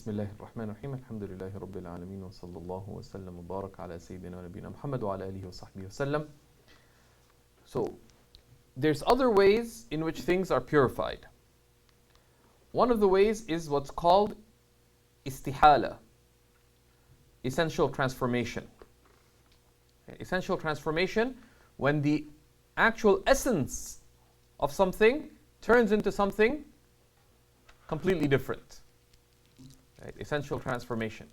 بسم الله الرحمن الرحيم الحمد لله رب العالمين وصلى الله وسلم وبارك على سيدنا ونبينا محمد وعلى آله وصحبه وسلم. So, there's other ways in which things are purified. One of the ways is what's called istihala, essential transformation. Essential transformation, when the actual essence of something turns into something completely different. Right? Essential transformation.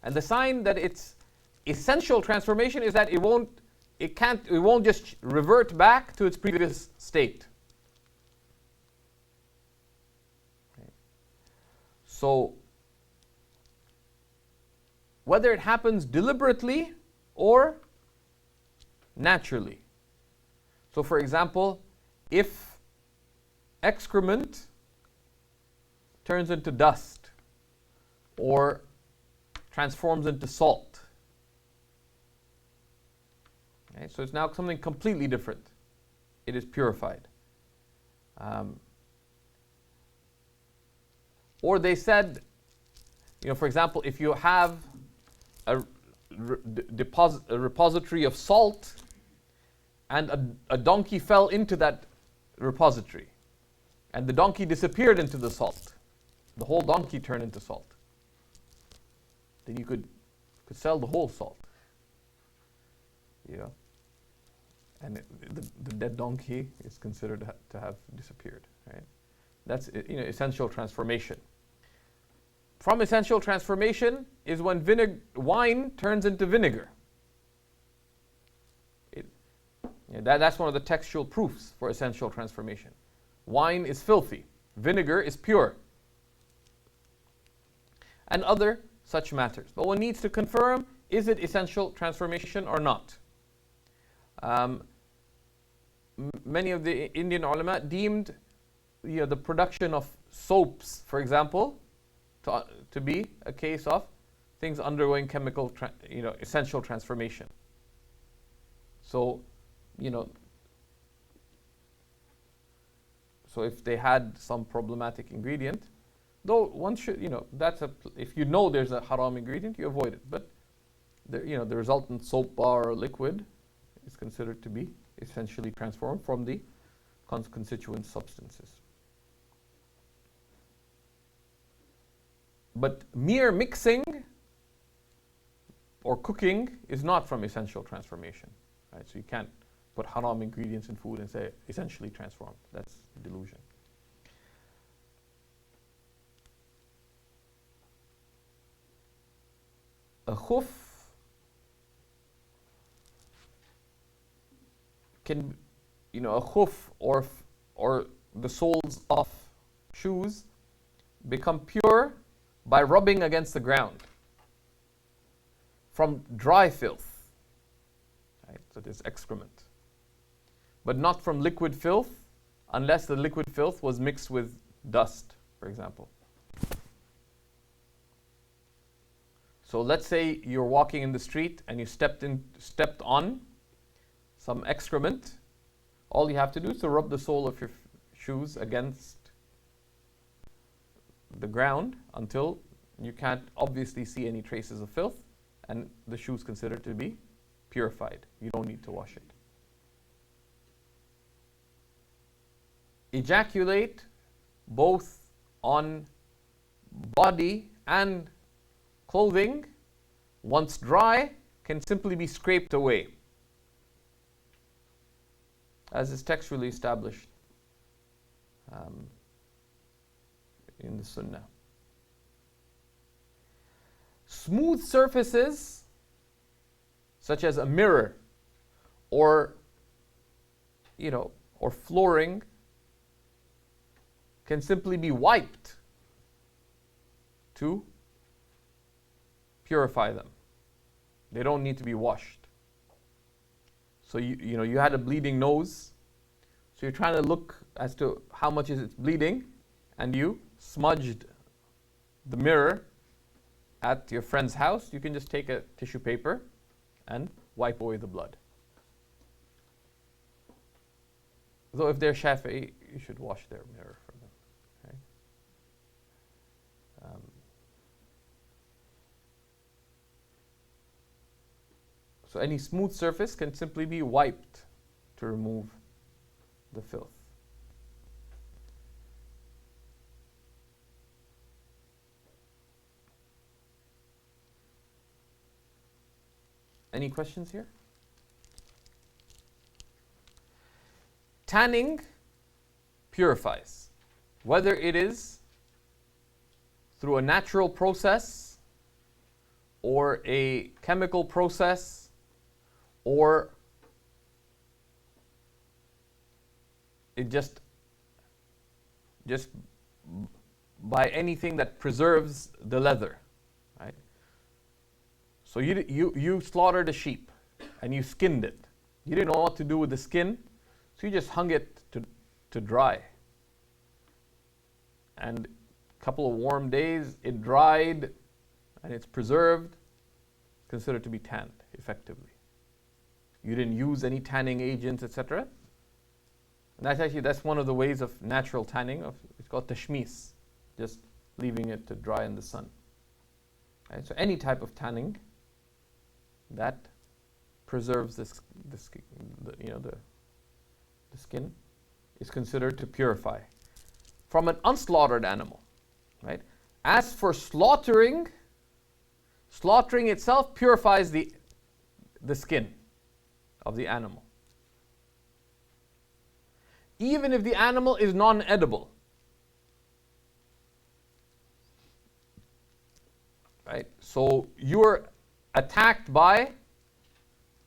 And the sign that it's essential transformation is that it won't just revert back to its previous state. Okay. So, whether it happens deliberately or naturally. So, for example, if excrement turns into dust or transforms into salt, okay, so it's now something completely different. It is purified. Or they said, for example, if you have a repository of salt and a donkey fell into that repository and the donkey disappeared into the salt, the whole donkey turned into salt, then you could sell the whole salt. And the dead donkey is considered to have disappeared. Right? That's essential transformation. From essential transformation is when wine turns into vinegar. That's one of the textual proofs for essential transformation. Wine is filthy, vinegar is pure, and other such matters. But one needs to confirm, is it essential transformation or not? Many of the Indian ulama deemed the production of soaps, for example, to be a case of things undergoing chemical essential transformation. So, so if they had some problematic ingredient, though one should, if you know there's a haram ingredient, you avoid it. But the resultant soap bar or liquid is considered to be essentially transformed from the constituent substances. But mere mixing or cooking is not from essential transformation. Right? So you can't put haram ingredients in food and say essentially transformed. That's delusion. A khuf can, a khuf or the soles of shoes become pure by rubbing against the ground from dry filth. Right? So there's excrement. But not from liquid filth, unless the liquid filth was mixed with dust, for example. So let's say you're walking in the street and you stepped on some excrement. All you have to do is to rub the sole of your shoes against the ground until you can't obviously see any traces of filth, and the shoe is considered to be purified. You don't need to wash it. Ejaculate both on body and clothing, once dry, can simply be scraped away, as is textually established in the Sunnah. Smooth surfaces, such as a mirror or flooring, can simply be wiped to purify them. They don't need to be washed. So you had a bleeding nose, so you're trying to look as to how much is it bleeding, and you smudged the mirror at your friend's house. You can just take a tissue paper and wipe away the blood. Though if they're Shafi'i, you should wash their mirror for them. Okay? So any smooth surface can simply be wiped to remove the filth. Any questions here? Tanning purifies, whether it is through a natural process or a chemical process or it just by anything that preserves the leather, right? So you slaughtered a sheep and you skinned it. You didn't know what to do with the skin, so you just hung it to dry. And a couple of warm days, it dried and it's preserved, considered to be tanned effectively. You didn't use any tanning agents, etc. And that's one of the ways of natural tanning. It's called tashmis, just leaving it to dry in the sun. Right? So any type of tanning that preserves the skin is considered to purify from an unslaughtered animal, right? As for slaughtering itself purifies the skin of the animal, even if the animal is non-edible, right? So you're attacked by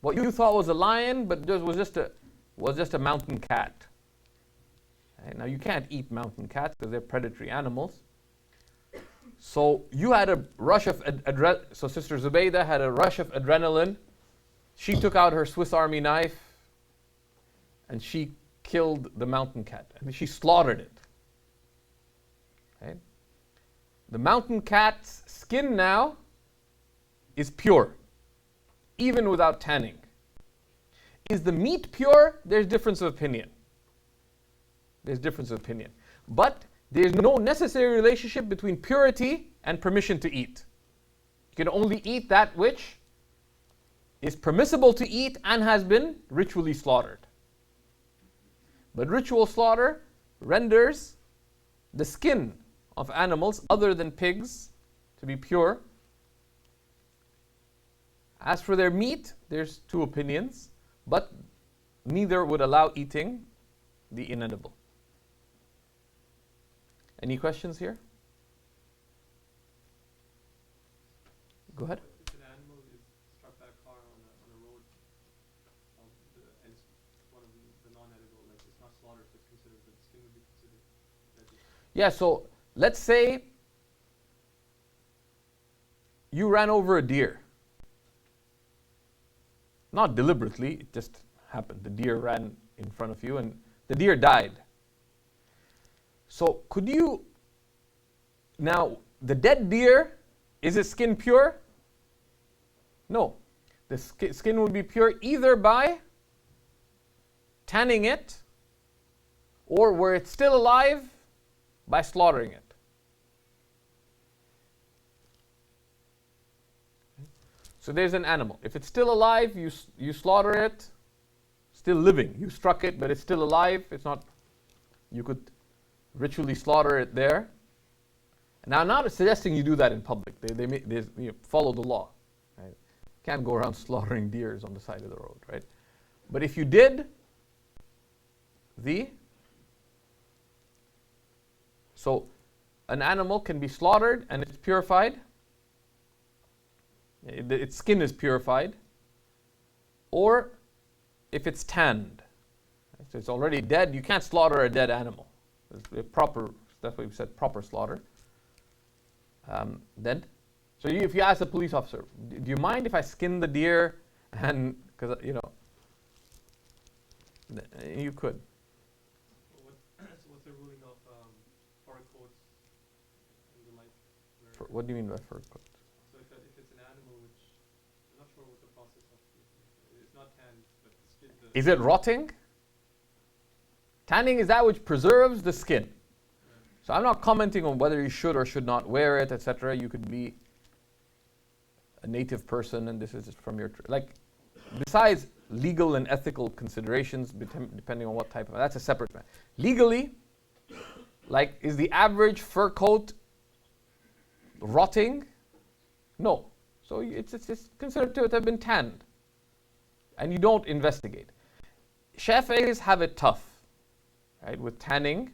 what you thought was a lion, but was just a mountain cat. Right? Now you can't eat mountain cats because they're predatory animals. So you had a rush of so Sister Zubaydah had a rush of adrenaline. She took out her Swiss Army knife and she killed the mountain cat. And she slaughtered it. Right? The mountain cat's skin now is pure, even without tanning. Is the meat pure? There's difference of opinion. But there's no necessary relationship between purity and permission to eat. You can only eat that which is permissible to eat and has been ritually slaughtered. But ritual slaughter renders the skin of animals other than pigs to be pure. As for their meat, there's two opinions, but neither would allow eating the inedible. Any questions here? Go ahead. If an animal is struck by a car on a road, and it's one of the non-edible, like it's not slaughtered, so it's considered, the skin would be considered veggie. Yeah, so let's say you ran over a deer. Not deliberately, it just happened. The deer ran in front of you and the deer died. So could you, now the dead deer, is its skin pure? No. The skin would be pure either by tanning it, or were it still alive, by slaughtering it. So there's an animal. If it's still alive, you slaughter it. Still living. You struck it, but it's still alive. It's not, you could ritually slaughter it there. Now, I'm not suggesting you do that in public. They follow the law. Right? Can't go around slaughtering deers on the side of the road, right? But if you did, so an animal can be slaughtered and it's purified. Its skin is purified. Or if it's tanned. So it's already dead. You can't slaughter a dead animal. That's what we said, proper slaughter. So if you ask a police officer, do you mind if I skin the deer? And because you could. So what's the ruling of fur coats and the like? What do you mean by fur coat? So if it's an animal which I'm not sure what the process of it's not tanned, but the skin. Is it rotting? Tanning is that which preserves the skin. So I'm not commenting on whether you should or should not wear it, etc. You could be a native person and this is from your like besides legal and ethical considerations, depending on what type of, that's a separate matter. Legally, like, is the average fur coat rotting? No. So it's considered to have been tanned. And you don't investigate. Shafi'is have it tough, right, with tanning.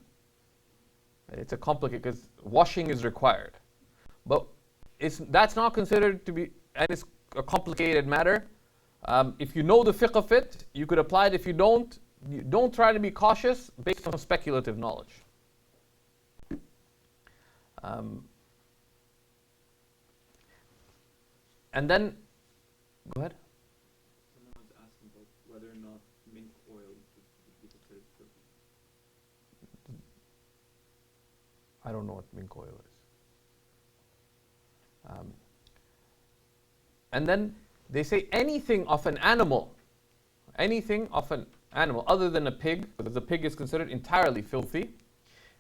It's a complicated, because washing is required. But that's not considered to be, and it's a complicated matter. If you know the fiqh of it, you could apply it. If you don't try to be cautious based on speculative knowledge. And then, go ahead. Someone was asking about whether or not mink oil would be considered filthy. I don't know what mink oil is. And then they say anything of an animal other than a pig, because the pig is considered entirely filthy,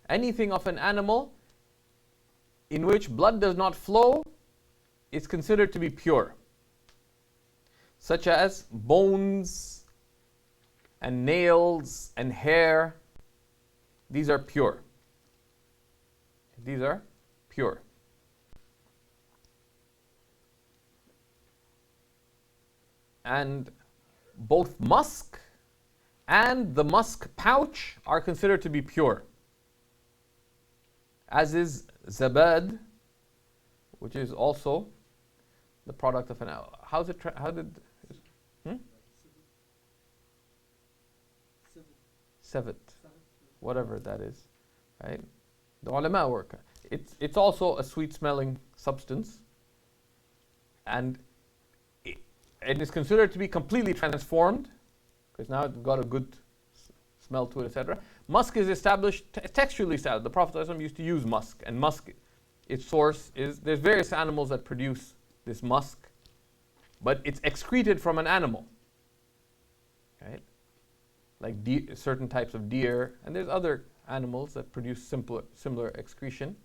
anything of an animal in which blood does not flow is considered to be pure, such as bones and nails and hair. These are pure. These are pure. And both musk and the musk pouch are considered to be pure, as is zabad, which is also the product of an owl. Sevet, whatever that is, right? The ulama work. It's also a sweet-smelling substance, and it is considered to be completely transformed, because now it's got a good smell to it, etc. Musk is established, textually established. The Prophet ﷺ used to use musk, and musk, its source is, there's various animals that produce this musk, but it's excreted from an animal, right? Like certain types of deer, and there's other animals that produce similar excretion.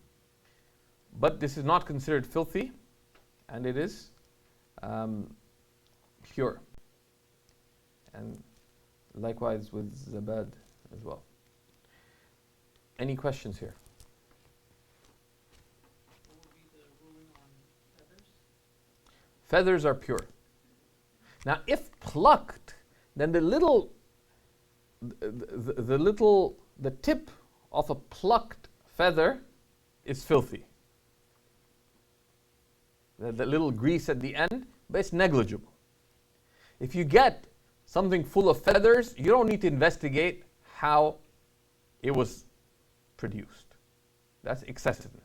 But this is not considered filthy, and it is pure. And likewise with zabad as well. Any questions here? What would be the ruling on feathers? Feathers are pure. Now, if plucked, then the tip of a plucked feather is filthy. The little grease at the end, but it's negligible. If you get something full of feathers, you don't need to investigate how it was produced. That's excessiveness.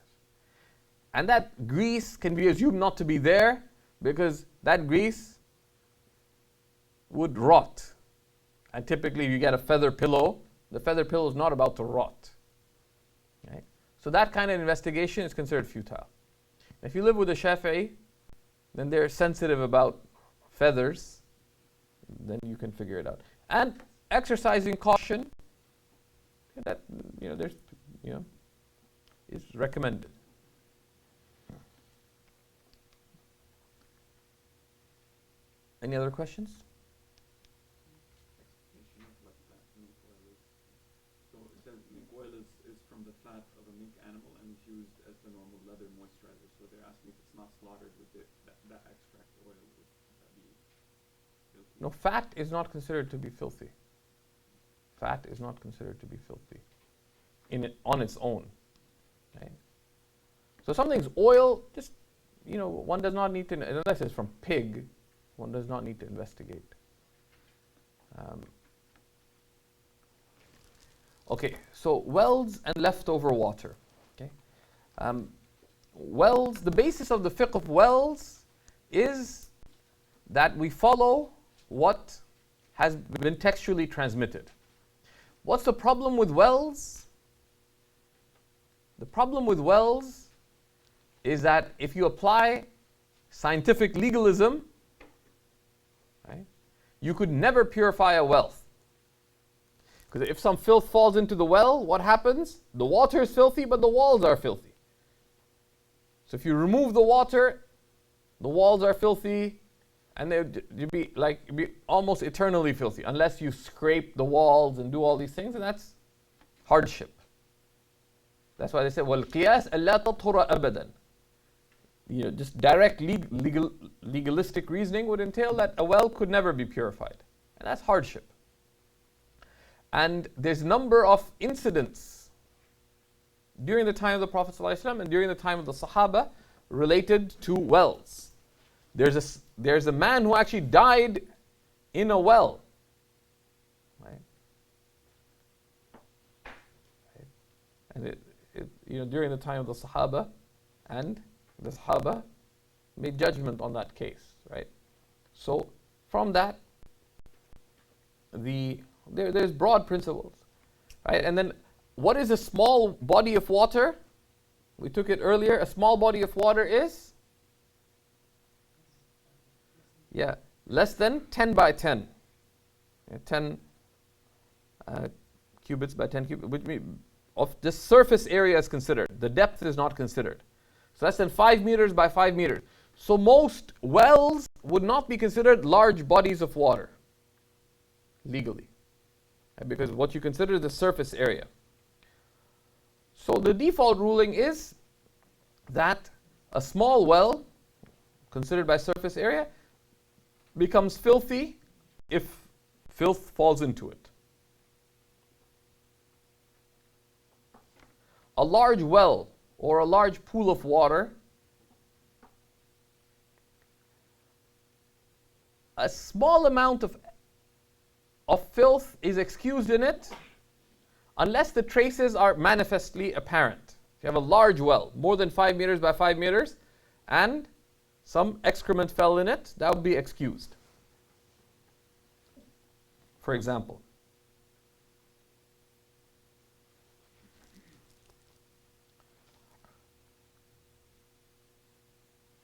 And that grease can be assumed not to be there, because that grease would rot. And typically, if you get a feather pillow, the feather pillow is not about to rot. Right? So that kind of investigation is considered futile. If you live with a Shafi'i, then they're sensitive about feathers, then you can figure it out. And exercising caution, that is recommended. Any other questions? Explanation of what that mink oil is. So it says mink oil is from the fat of a mink animal and is used as the normal leather moisturizer. So they're asking if it's not slaughtered with that extract oil, would that be filthy? No, fat is not considered to be filthy. Fat is not considered to be filthy on its own. Right? So something's oil, just, one does not need to, unless it's from pig, one does not need to investigate. Okay, so wells and leftover water. Okay, wells. The basis of the fiqh of wells is that we follow what has been textually transmitted. What's the problem with wells? The problem with wells is that if you apply scientific legalism, right, you could never purify a well. Because if some filth falls into the well, what happens? The water is filthy, but the walls are filthy. So if you remove the water, the walls are filthy, and you'd be like, you'd be almost eternally filthy unless you scrape the walls and do all these things, and that's hardship. That's why they say, وَالْقِيَاسَ أَلَّا تَطْهُرَ أَبَدًا. Just direct legalistic reasoning would entail that a well could never be purified. And that's hardship. And there's a number of incidents during the time of the Prophet ﷺ and during the time of the Sahaba related to wells. There's a man who actually died in a well. Right? And during the time of the Sahaba, and the Sahaba made judgment on that case, right? So from that, there's broad principles, right? And then, what is a small body of water? We took it earlier. A small body of water is, less than 10 by 10. 10 cubits by 10 cubits, which means of the surface area is considered. The depth is not considered. So less than 5 meters by 5 meters. So most wells would not be considered large bodies of water legally, right? Because what you consider is the surface area. So the default ruling is that a small well, considered by surface area, becomes filthy if filth falls into it. A large well or a large pool of water, a small amount of filth is excused in it unless the traces are manifestly apparent. If you have a large well, more than 5 meters by 5 meters, and some excrement fell in it, that would be excused. For example,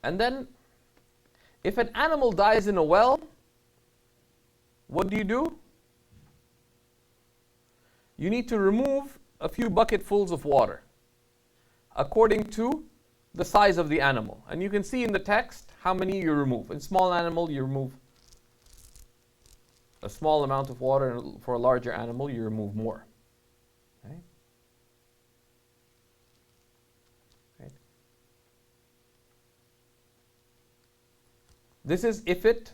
and then, if an animal dies in a well, what do? You need to remove a few bucketfuls of water according to the size of the animal. And you can see in the text how many you remove. In small animal, you remove a small amount of water, and for a larger animal, you remove more. Okay? Right. This is if it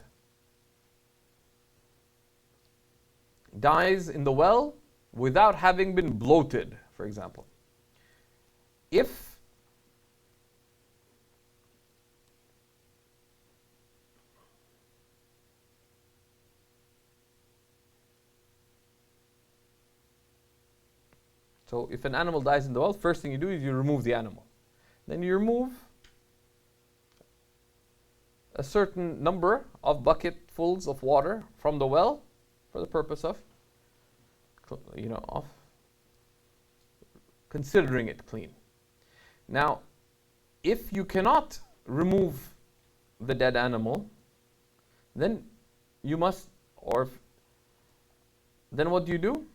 dies in the well without having been bloated, for example. So if an animal dies in the well, first thing you do is you remove the animal. Then you remove a certain number of bucketfuls of water from the well for the purpose of, of considering it clean. Now, if you cannot remove the dead animal, then you must, then what do?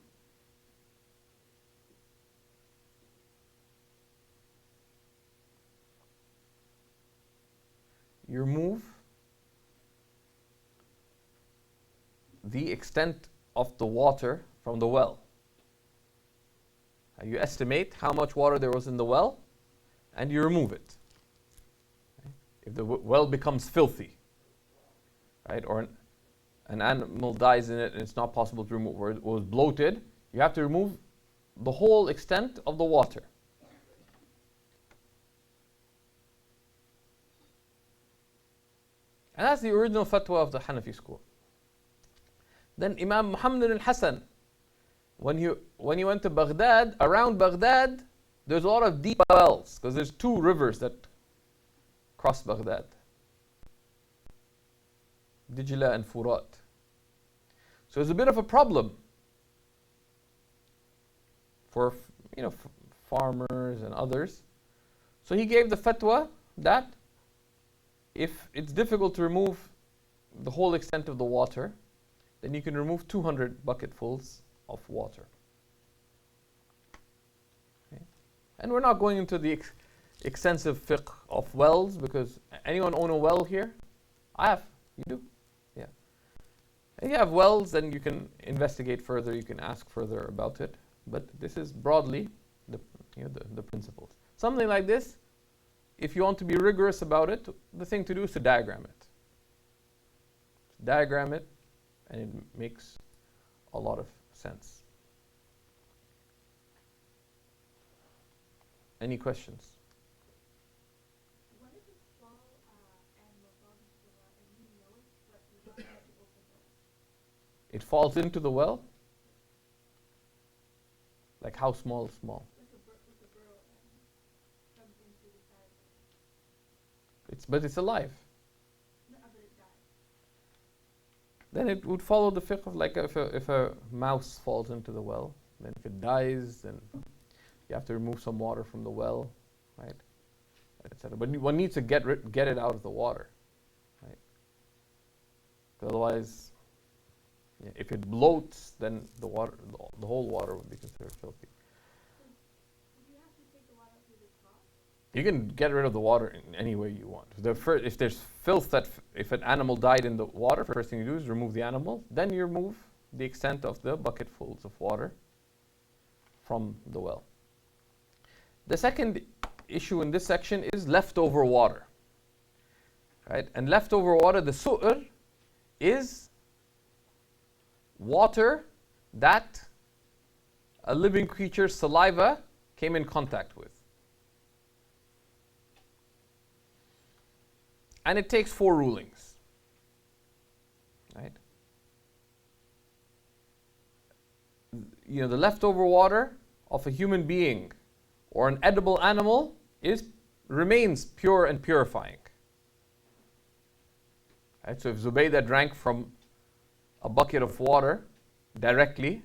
You remove the extent of the water from the well. You estimate how much water there was in the well, and you remove it. If the well becomes filthy, right, or an animal dies in it and it's not possible to remove, or it was bloated, you have to remove the whole extent of the water. And that's the original fatwa of the Hanafi school. Then Imam Muhammad al-Hasan, when he went to Baghdad, around Baghdad, there's a lot of deep wells, because there's 2 rivers that cross Baghdad, Dijla and Furat. So it's a bit of a problem for farmers and others. So he gave the fatwa that if it's difficult to remove the whole extent of the water, then you can remove 200 bucketfuls of water. Okay? And we're not going into the extensive fiqh of wells, because anyone own a well here? I have. You do? And you have wells, then you can investigate further, you can ask further about it. But this is broadly the principles. Something like this, if you want to be rigorous about it, the thing to do is to diagram it. Diagram it, and it makes a lot of sense. Any questions? What if a small animal falls into the well and you know it, but you don't have to open it? It falls into the well? Like how small? Small. Like a burrow and comes into the side of it. But it's alive. No, but it dies. Then it would follow the fiqh of like if a mouse falls into the well, then if it dies, then you have to remove some water from the well, right, etc. But one needs to get it out of the water, right? Otherwise, if it bloats, then the whole water would be considered filthy. Do you have to take the water up to the top? You can get rid of the water in any way you want. If there's filth if an animal died in the water, first thing you do is remove the animal. Then you remove the extent of the bucketfuls of water from the well. The second issue in this section is leftover water. Right? And leftover water, the su'r, is water that a living creature's saliva came in contact with. And it takes 4 rulings. Right? The leftover water of a human being or an edible animal remains pure and purifying. Right? So if Zubaydah drank from a bucket of water directly,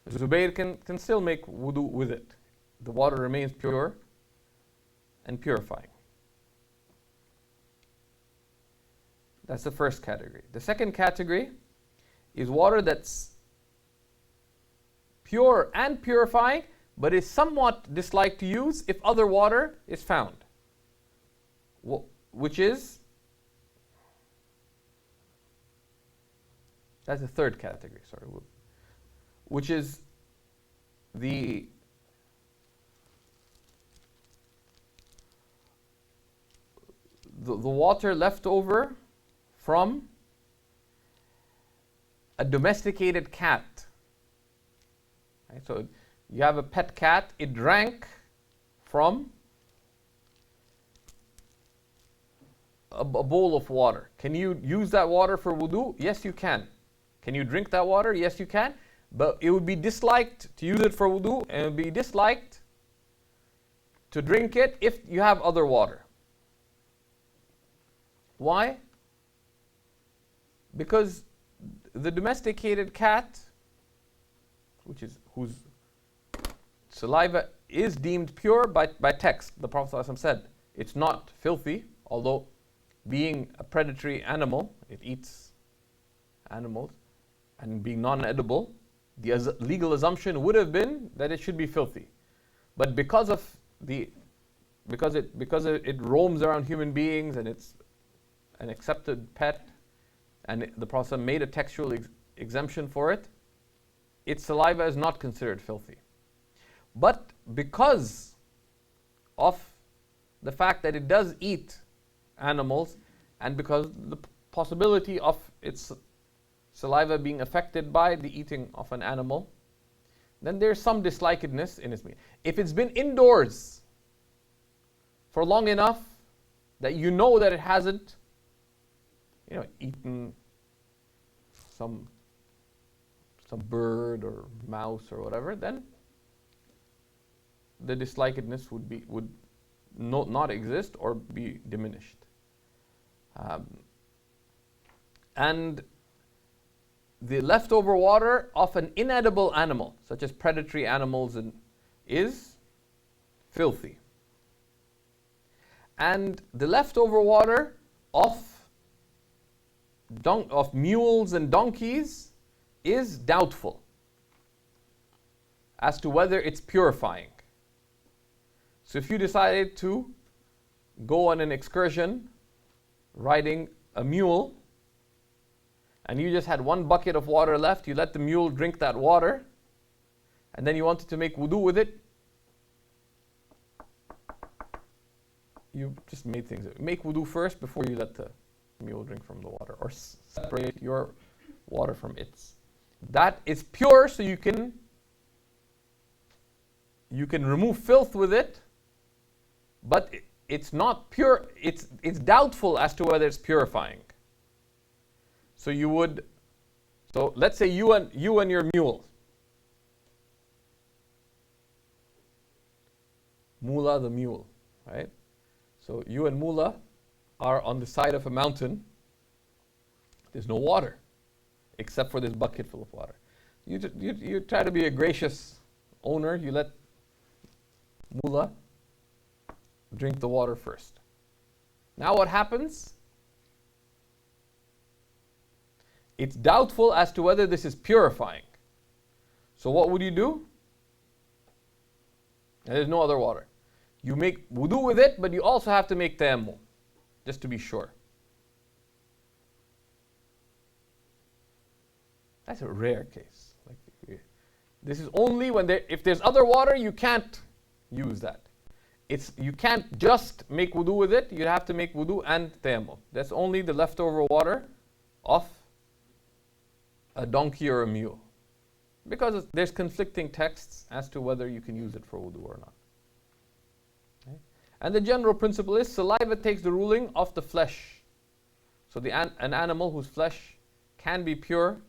Zubayr can still make wudu with it. The water remains pure and purifying. That's the first category. The second category is water that's pure and purifying, but is somewhat disliked to use if other water is found. Which is, that's the third category, sorry. Which is the water left over from a domesticated cat. Right? So you have a pet cat, it drank from a bowl of water. Can you use that water for wudu? Yes, you can. Can you drink that water? Yes, you can. But it would be disliked to use it for wudu, and it would be disliked to drink it if you have other water. Why? Because the domesticated cat, whose saliva is deemed pure by text, the Prophet ﷺ said, it's not filthy, although being a predatory animal, it eats animals, and being non-edible, the legal assumption would have been that it should be filthy. But because it roams around human beings and it's an accepted pet, and the Prophet made a textual exemption for it, its saliva is not considered filthy. But because of the fact that it does eat animals, and because the possibility of its saliva being affected by the eating of an animal, then there's some dislikedness in its meat. If it's been indoors for long enough that you know that it hasn't eaten some bird or mouse or whatever, then the dislikedness would not exist or be diminished. And the leftover water of an inedible animal, such as predatory animals, is filthy. And the leftover water of mules and donkeys is doubtful as to whether it's purifying. So if you decided to go on an excursion riding a mule, and you just had one bucket of water left, you let the mule drink that water, and then you wanted to make wudu with it, you just made things. Make wudu first before you let the mule drink from the water, or separate your water from its. That is pure, so you can remove filth with it, but it's not pure. It's doubtful as to whether it's purifying. So let's say you and your mule, Mula the mule, right? So you and Mula are on the side of a mountain. There's no water, except for this bucket full of water. You try to be a gracious owner. You let Mula drink the water first. Now what happens? It's doubtful as to whether this is purifying. So what would you do? There's no other water. You make wudu with it, but you also have to make tayammum, just to be sure. That's a rare case. This is only when if there's other water, you can't use that. You can't just make wudu with it. You have to make wudu and tayammum. That's only the leftover water of a donkey or a mule, because there's conflicting texts as to whether you can use it for wudu or not. Okay? And the general principle is saliva takes the ruling of the flesh. So an animal whose flesh can be pure,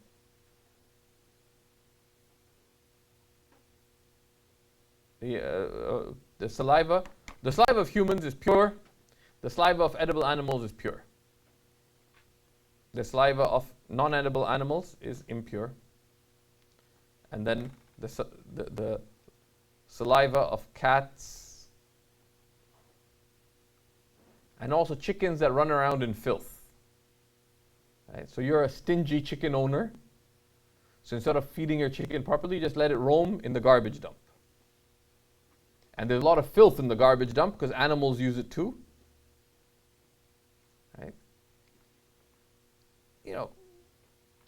the saliva of humans is pure, the saliva of edible animals is pure. The saliva of non-edible animals is impure. And then the saliva of cats, and also chickens that run around in filth. Right? So you're a stingy chicken owner. So instead of feeding your chicken properly, just let it roam in the garbage dump. And there's a lot of filth in the garbage dump because animals use it too. Right?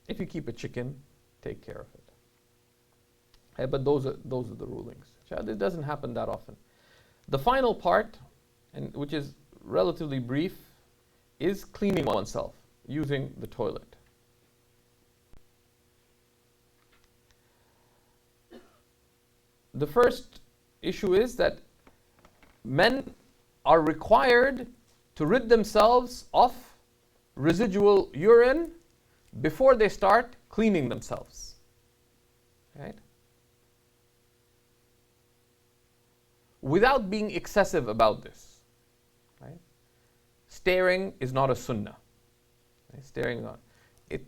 If you keep a chicken, take care of it. Okay, but those are the rulings. It doesn't happen that often. The final part, and which is relatively brief, is cleaning oneself using the toilet. The first issue is that men are required to rid themselves of residual urine before they start cleaning themselves. Right? Without being excessive about this. Right? Staring is not a sunnah. Right? Staring on it,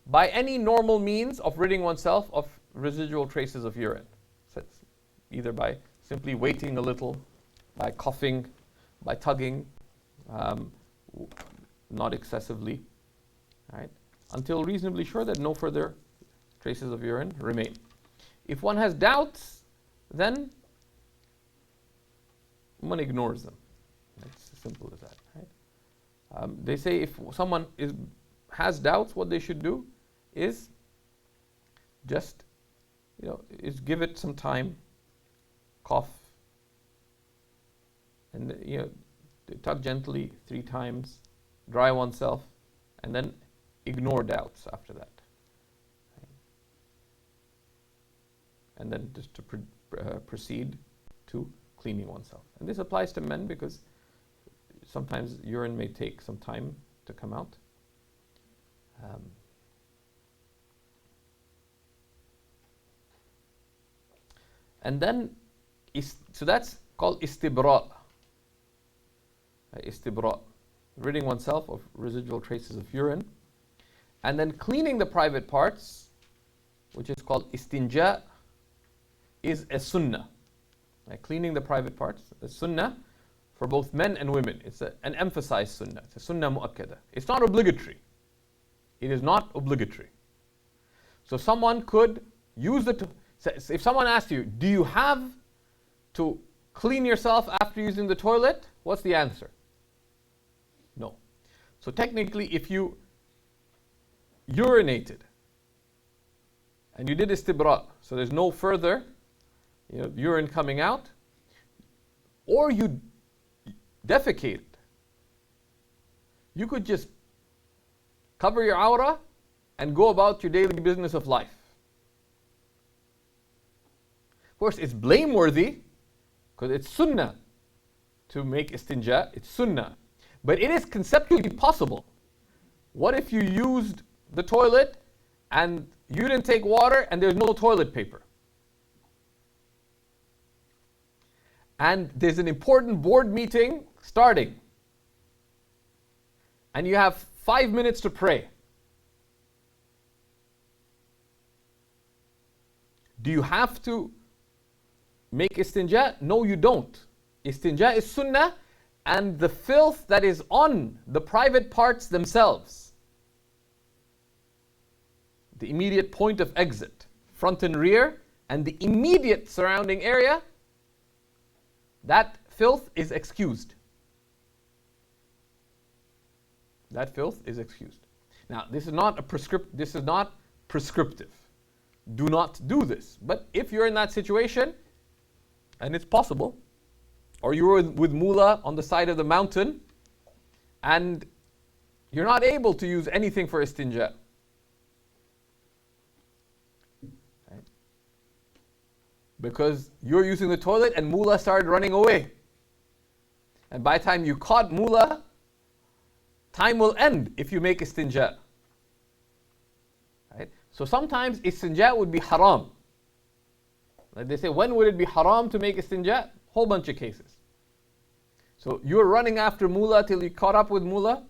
by any normal means of ridding oneself of residual traces of urine. So it's either by simply waiting a little, by coughing, by tugging, not excessively, right? Until reasonably sure that no further traces of urine remain. If one has doubts, then one ignores them. It's as simple as that, right? They say if someone has doubts, what they should do is just, is give it some time, cough, and tug gently 3 times, dry oneself, and then ignore doubts after that. Right? And then just to proceed to cleaning oneself. And this applies to men because sometimes urine may take some time to come out. And then, so that's called istibra. Istibra, ridding oneself of residual traces of urine. And then cleaning the private parts, which is called istinja, is a sunnah. Cleaning the private parts, a sunnah for both men and women. It's an emphasized sunnah. It's a sunnah mu'akkada. It's not obligatory. It is not obligatory. So someone could use if someone asked you, do you have to clean yourself after using the toilet? What's the answer? No. So technically, if you urinated and you did istibra, so there's no further urine coming out, or you defecated, you could just cover your awrah and go about your daily business of life. Of course, it's blameworthy because it's sunnah to make istinja, it's sunnah. But it is conceptually possible. What if you used the toilet and you didn't take water and there's no toilet paper? And there's an important board meeting starting. And you have 5 minutes to pray. Do you have to make istinja? No, you don't. Istinja is sunnah, and the filth that is on the private parts themselves, the immediate point of exit, front and rear, and the immediate surrounding area, that filth is excused. That filth is excused. Now, this is not prescriptive. Do not do this. But if you're in that situation, and it's possible, or you're with mullah on the side of the mountain, and you're not able to use anything for istinja, right? Because you're using the toilet and mullah started running away. And by the time you caught mullah, time will end if you make istinja. Right? So sometimes istinja would be haram. Like they say, when would it be haram to make istinja? Whole bunch of cases. So you're running after mullah till you caught up with mullah,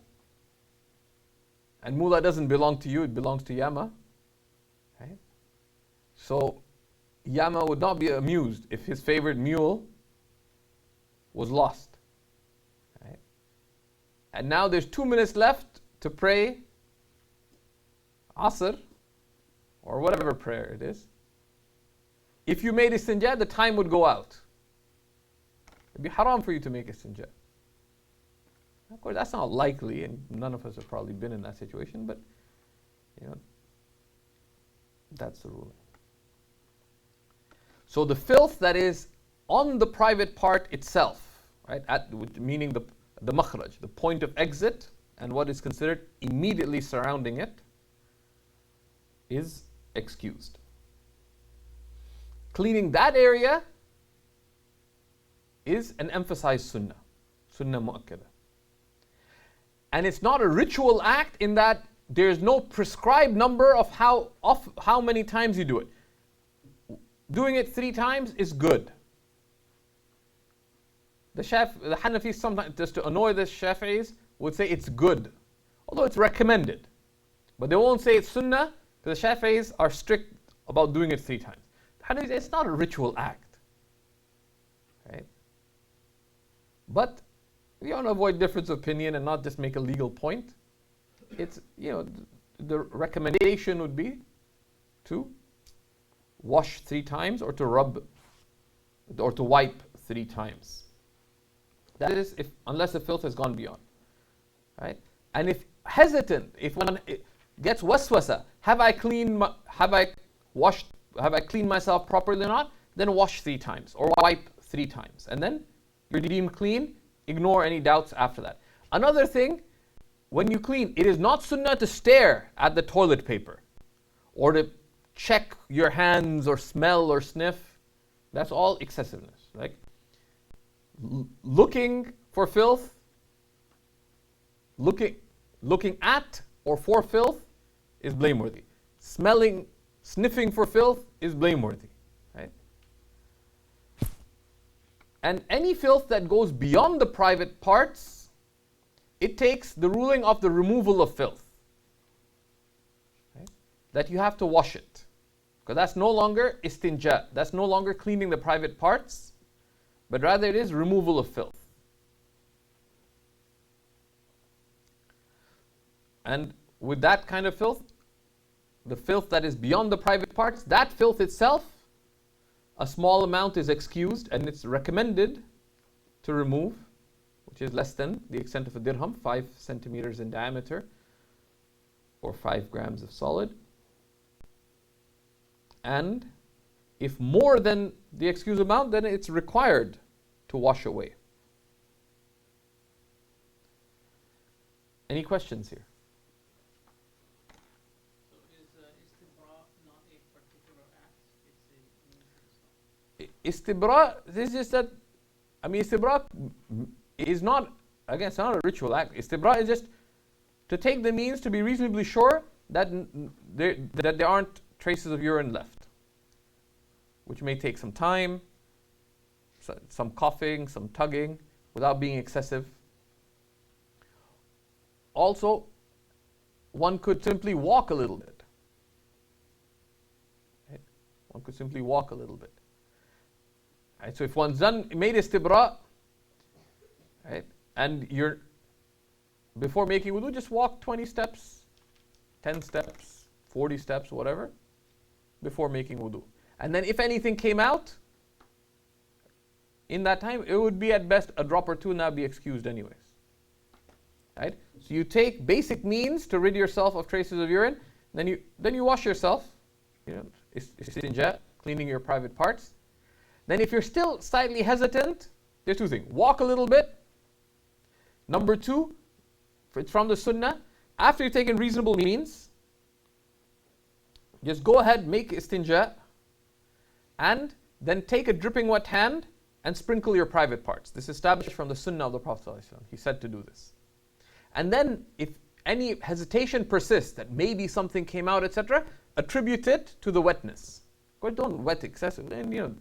and mullah doesn't belong to you, it belongs to Yama. Right? So Yama would not be amused if his favorite mule was lost. Right? And now there's 2 minutes left to pray Asr, or whatever prayer it is. If you made istinja, the time would go out. It'd be haram for you to make istinja. Of course, that's not likely, and none of us have probably been in that situation, but that's the ruling. So the filth that is on the private part itself, right, meaning the makhraj, the point of exit, and what is considered immediately surrounding it, is excused. Cleaning that area is an emphasized sunnah mu'akkada. And it's not a ritual act in that there's no prescribed number of how many times you do it. Doing it 3 times is good. The Hanafis sometimes, just to annoy the Shafi'is, would say it's good, although it's recommended. But they won't say it's sunnah, because the Shafi'is are strict about doing it 3 times. It's not a ritual act, right? But we want to avoid difference of opinion and not just make a legal point. It's, the recommendation would be to wash 3 times, or to rub, or to wipe 3 times. That is, unless the filth has gone beyond, right? And if hesitant, if one gets waswasa, have I cleaned myself properly or not? Then wash 3 times, or wipe 3 times, and then you're deemed clean. Ignore any doubts after that. Another thing, when you clean, it is not sunnah to stare at the toilet paper, or to check your hands, or smell, or sniff. That's all excessiveness. Like looking for filth, looking at or for filth is blameworthy. Sniffing for filth is blameworthy, right? And any filth that goes beyond the private parts, it takes the ruling of the removal of filth, right? That you have to wash it, because that's no longer istinja, that's no longer cleaning the private parts, but rather it is removal of filth. And with that kind of filth, the filth that is beyond the private parts, that filth itself, a small amount is excused, and it's recommended to remove, which is less than the extent of a dirham, 5 centimeters in diameter, or 5 grams of solid. And if more than the excused amount, then it's required to wash away. Any questions here? So is istibra not a particular act? It's a means to the Istibra, this is just that, istibra is not, again, it's not a ritual act. Istibra is just to take the means to be reasonably sure that there aren't traces of urine left, which may take some time, some coughing, some tugging, without being excessive. Also, one could simply walk a little bit. Right? One could simply walk a little bit. Right? So if one's made istibra, right, and you're before making wudu, just walk 20 steps, 10 steps, 40 steps, whatever, before making wudu. And then if anything came out in that time, it would be at best a drop or two and not be excused anyways. Right? So you take basic means to rid yourself of traces of urine, then you wash yourself, istinja, cleaning your private parts. Then if you're still slightly hesitant, there's two things. Walk a little bit. Number two, it's from the sunnah. After you've taken reasonable means, just go ahead, make istinja, and then take a dripping wet hand and sprinkle your private parts. This is established from the sunnah of the Prophet ﷺ. He said to do this. And then if any hesitation persists, that maybe something came out, etc., attribute it to the wetness. But don't wet excessively. And you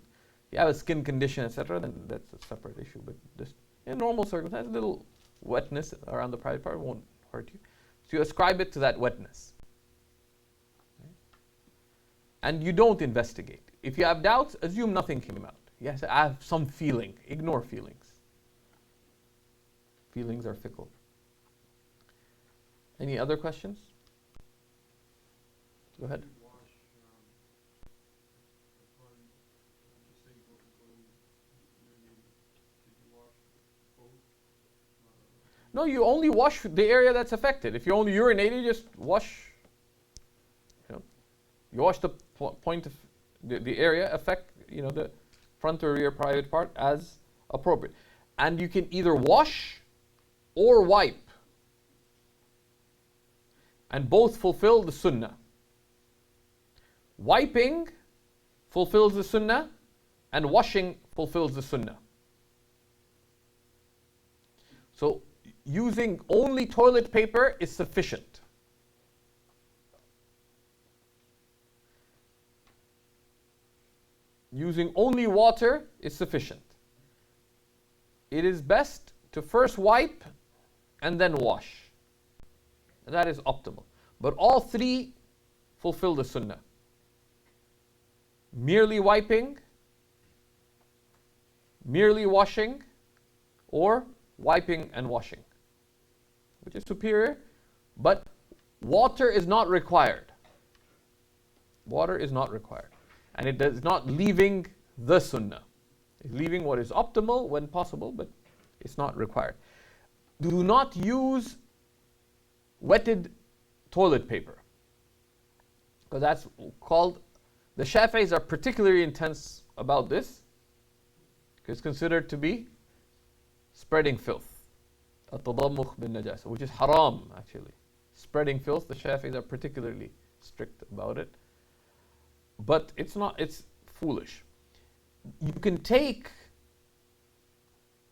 have a skin condition, etc., then that's a separate issue. But just in normal circumstances, a little wetness around the private part won't hurt you. So you ascribe it to that wetness. Okay? And you don't investigate. If you have doubts, assume nothing came out. Yes, I have some feeling. Ignore feelings. Feelings are fickle. Any other questions? Go ahead. No, you only wash the area that's affected. If you only urinated, you just wash. You wash the point of the area affect. The front or rear private part as appropriate, and you can either wash or wipe. And both fulfill the sunnah. Wiping fulfills the sunnah, and washing fulfills the sunnah. So, using only toilet paper is sufficient. Using only water is sufficient. It is best to first wipe and then wash. That is optimal. But all three fulfill the sunnah. Merely wiping, merely washing, or wiping and washing, which is superior. But water is not required. Water is not required. And it is not leaving the sunnah. It's leaving what is optimal when possible, but it's not required. Do not use wetted toilet paper, because that's called, the Shafi'is are particularly intense about this, because it's considered to be spreading filth, at-tadammukh bin najasa, which is haram actually. Spreading filth, the Shafi'is are particularly strict about it, but it's foolish. You can take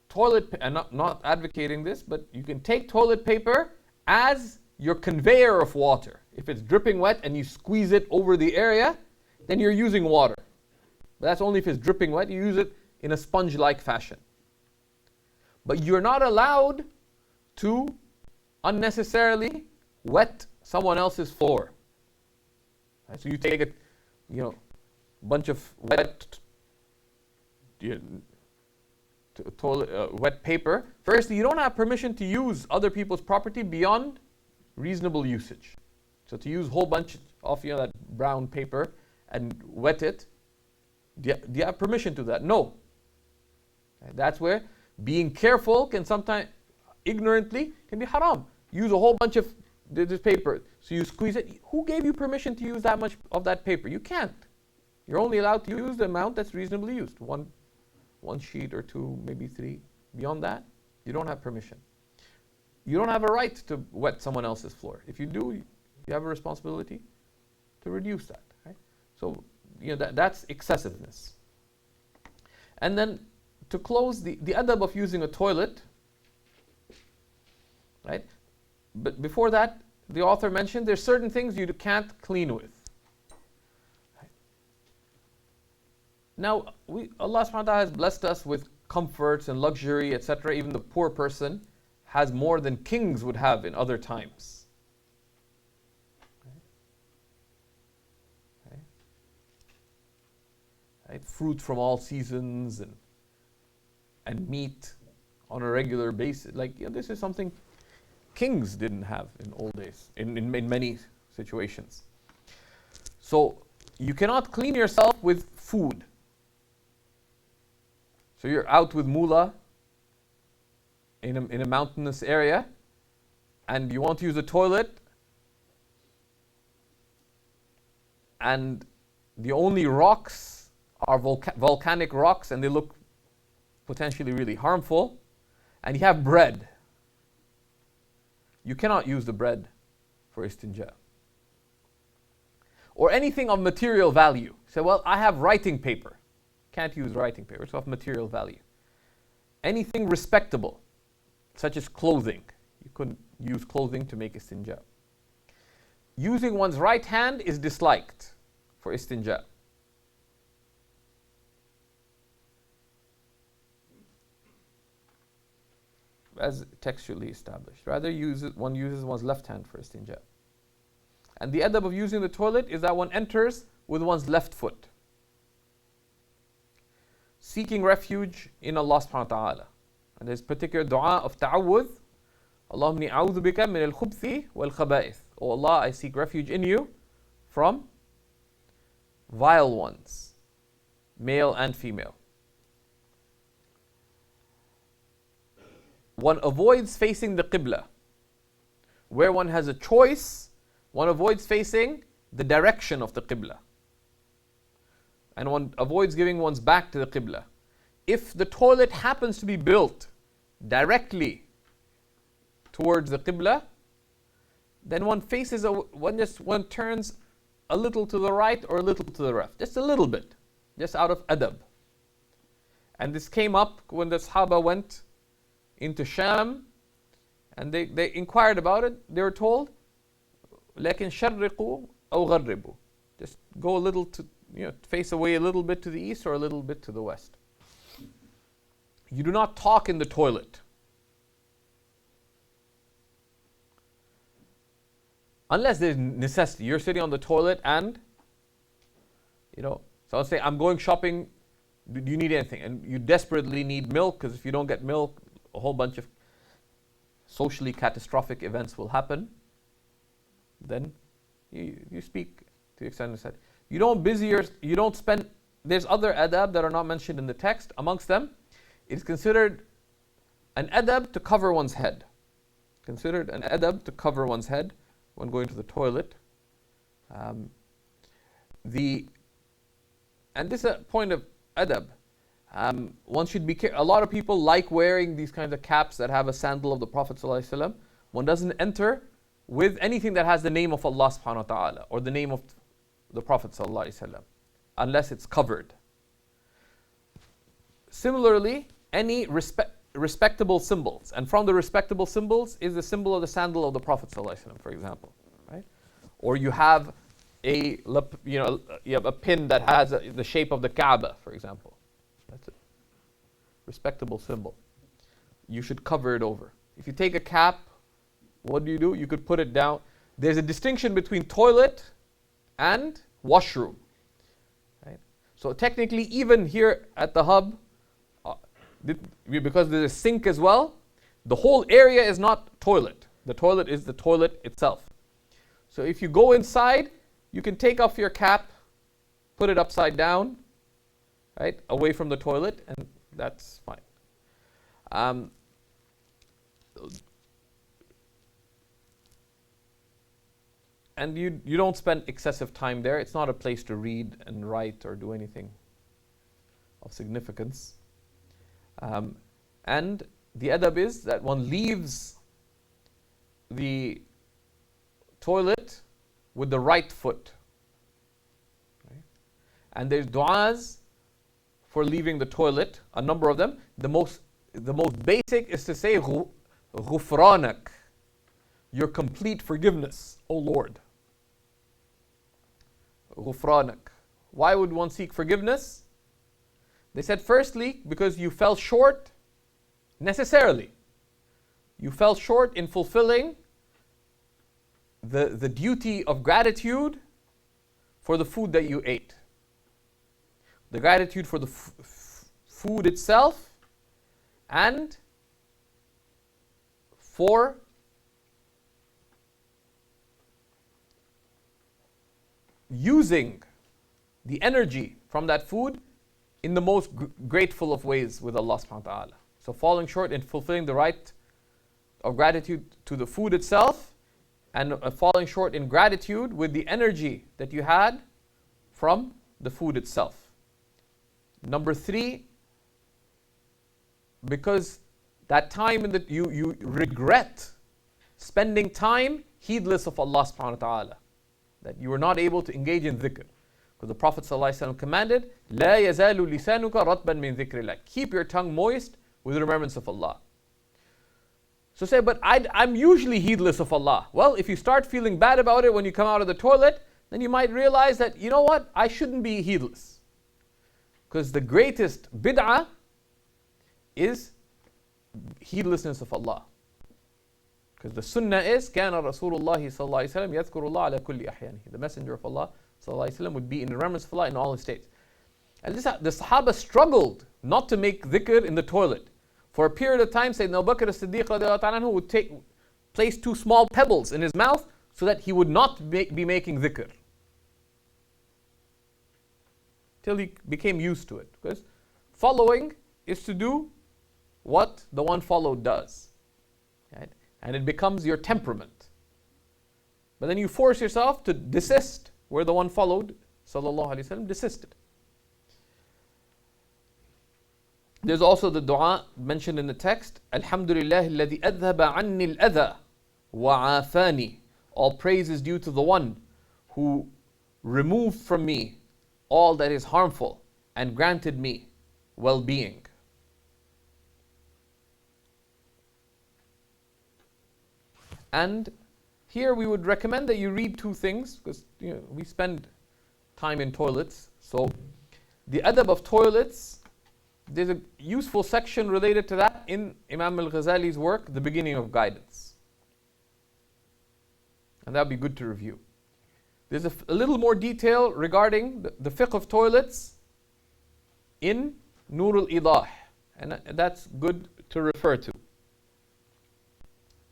toilet, and not advocating this, but you can take toilet paper as your conveyor of water. If it's dripping wet and you squeeze it over the area, then you're using water. But that's only if it's dripping wet. You use it in a sponge-like fashion. But you're not allowed to unnecessarily wet someone else's floor. Right? So you take a bunch of wet wet paper. Firstly, you don't have permission to use other people's property beyond reasonable usage. So to use a whole bunch of that brown paper and wet it, do you have permission to that? No. And that's where being careful can sometimes, ignorantly, can be haram. Use a whole bunch of This paper. So you squeeze it. Who gave you permission to use that much of that paper? You can't. You're only allowed to use the amount that's reasonably used. One sheet or two, maybe three. Beyond that, you don't have permission. You don't have a right to wet someone else's floor. If you do, you have a responsibility to reduce that. Right? So that's excessiveness. And then to close the adab of using a toilet, right? But before that, the author mentioned there's certain things you can't clean with. Right? Now, Allah subhanahu wa ta'ala has blessed us with comforts and luxury, etc. Even the poor person has more than kings would have in other times. Right? Fruit from all seasons and meat on a regular basis. This is something kings didn't have in old days, in many situations. So you cannot clean yourself with food. So you're out with mullah in a mountainous area, and you want to use a toilet, and the only rocks are volcanic rocks, and they look potentially really harmful, and you have bread. You cannot use the bread for istinja. Or anything of material value. Say, well, I have writing paper. Can't use writing paper, it's of material value. Anything respectable, such as clothing. You couldn't use clothing to make istinja. Using one's right hand is disliked for istinja. As textually established. Rather, one uses one's left hand for istinja. And the adab of using the toilet is that one enters with one's left foot, seeking refuge in Allah subhanahu wa ta'ala. And there's particular dua of ta'awudh. Allahumma a'udhu bika min al-khubthi wal-khaba'ith. Oh Allah, I seek refuge in you from vile ones, male and female. One avoids facing the qibla. Where one has a choice, one avoids facing the direction of the qibla. And one avoids giving one's back to the qibla. If the toilet happens to be built directly towards the qibla, then one faces, one turns a little to the right or a little to the left. Just a little bit. Just out of adab. And this came up when the Sahaba went into Sham, and they inquired about it. They were told, لكن شرقوا أو غربوا. Just go a little to, face away a little bit to the east or a little bit to the west. You do not talk in the toilet. Unless there's necessity. You're sitting on the toilet and, so I'll say, I'm going shopping. Do you need anything? And you desperately need milk, because if you don't get milk, a whole bunch of socially catastrophic events will happen. Then you speak to the extent said. You don't spend. There's other adab that are not mentioned in the text. Amongst them, it is considered an adab to cover one's head. Considered an adab to cover one's head when going to the toilet. And this is a point of adab. One should be careful. A lot of people like wearing these kinds of caps that have a sandal of the Prophet ﷺ. One doesn't enter with anything that has the name of Allah subhanahu wa ta'ala or the name of the Prophet ﷺ, unless it's covered. Similarly, any respectable symbols, and from the respectable symbols is the symbol of the sandal of the Prophet ﷺ, for example, right? Or you have you have a pin that has the shape of the Kaaba, for example. That's a respectable symbol. You should cover it over. If you take a cap, what do? You could put it down. There's a distinction between toilet and washroom. Right? So technically, even here at the hub, because there's a sink as well, the whole area is not toilet. The toilet is the toilet itself. So if you go inside, you can take off your cap, put it upside down, right, away from the toilet, and that's fine. and you don't spend excessive time there. It's not a place to read and write or do anything of significance. And the adab is that one leaves the toilet with the right foot. Okay? And there's du'as for leaving the toilet, a number of them. The most basic is to say ghufranak, your complete forgiveness, O Lord. Ghufranak. Why would one seek forgiveness? They said, firstly, because you fell short necessarily. You fell short in fulfilling the duty of gratitude for the food that you ate. The gratitude for the food itself, and for using the energy from that food in the most grateful of ways with Allah subhanahu wa ta'ala. So falling short in fulfilling the right of gratitude to the food itself, and falling short in gratitude with the energy that you had from the food itself. Number 3, because that time in that you regret spending time heedless of Allah subhanahu wa ta'ala, that you were not able to engage in dhikr. Because the Prophet ﷺ commanded, لا يزال لسانك رطبا من ذكر الله. Keep your tongue moist with the remembrance of Allah. So say, but I'm usually heedless of Allah. Well, if you start feeling bad about it when you come out of the toilet, then you might realize that, you know what, I shouldn't be heedless. Because the greatest bid'ah is heedlessness of Allah. Because the sunnah is, كان رسول الله صلى الله عليه وسلم يذكر الله على كل أحيانه. The messenger of Allah صلى الله عليه وسلم would be in remembrance of Allah in all his states. And the Sahaba struggled not to make dhikr in the toilet. For a period of time, Sayyidina Abu Bakr as-Siddiq radiallahu ta'ala anhu would place 2 small pebbles in his mouth so that he would not be making dhikr. Till he became used to it. Because following is to do what the one followed does. Right? And it becomes your temperament. But then you force yourself to desist where the one followed, sallallahu alayhi wa sallam, desisted. There's also the dua mentioned in the text, Alhamdulillah alladhi adhaba anni al-adha wa afani. All praise is due to the one who removed from me all that is harmful and granted me well-being. And here we would recommend that you read 2 things, because we spend time in toilets. So the adab of toilets, there's a useful section related to that in Imam al-Ghazali's work, The Beginning of Guidance. And that would be good to review. There's a little more detail regarding the fiqh of toilets in Nur al-Idah. And that's good to refer to.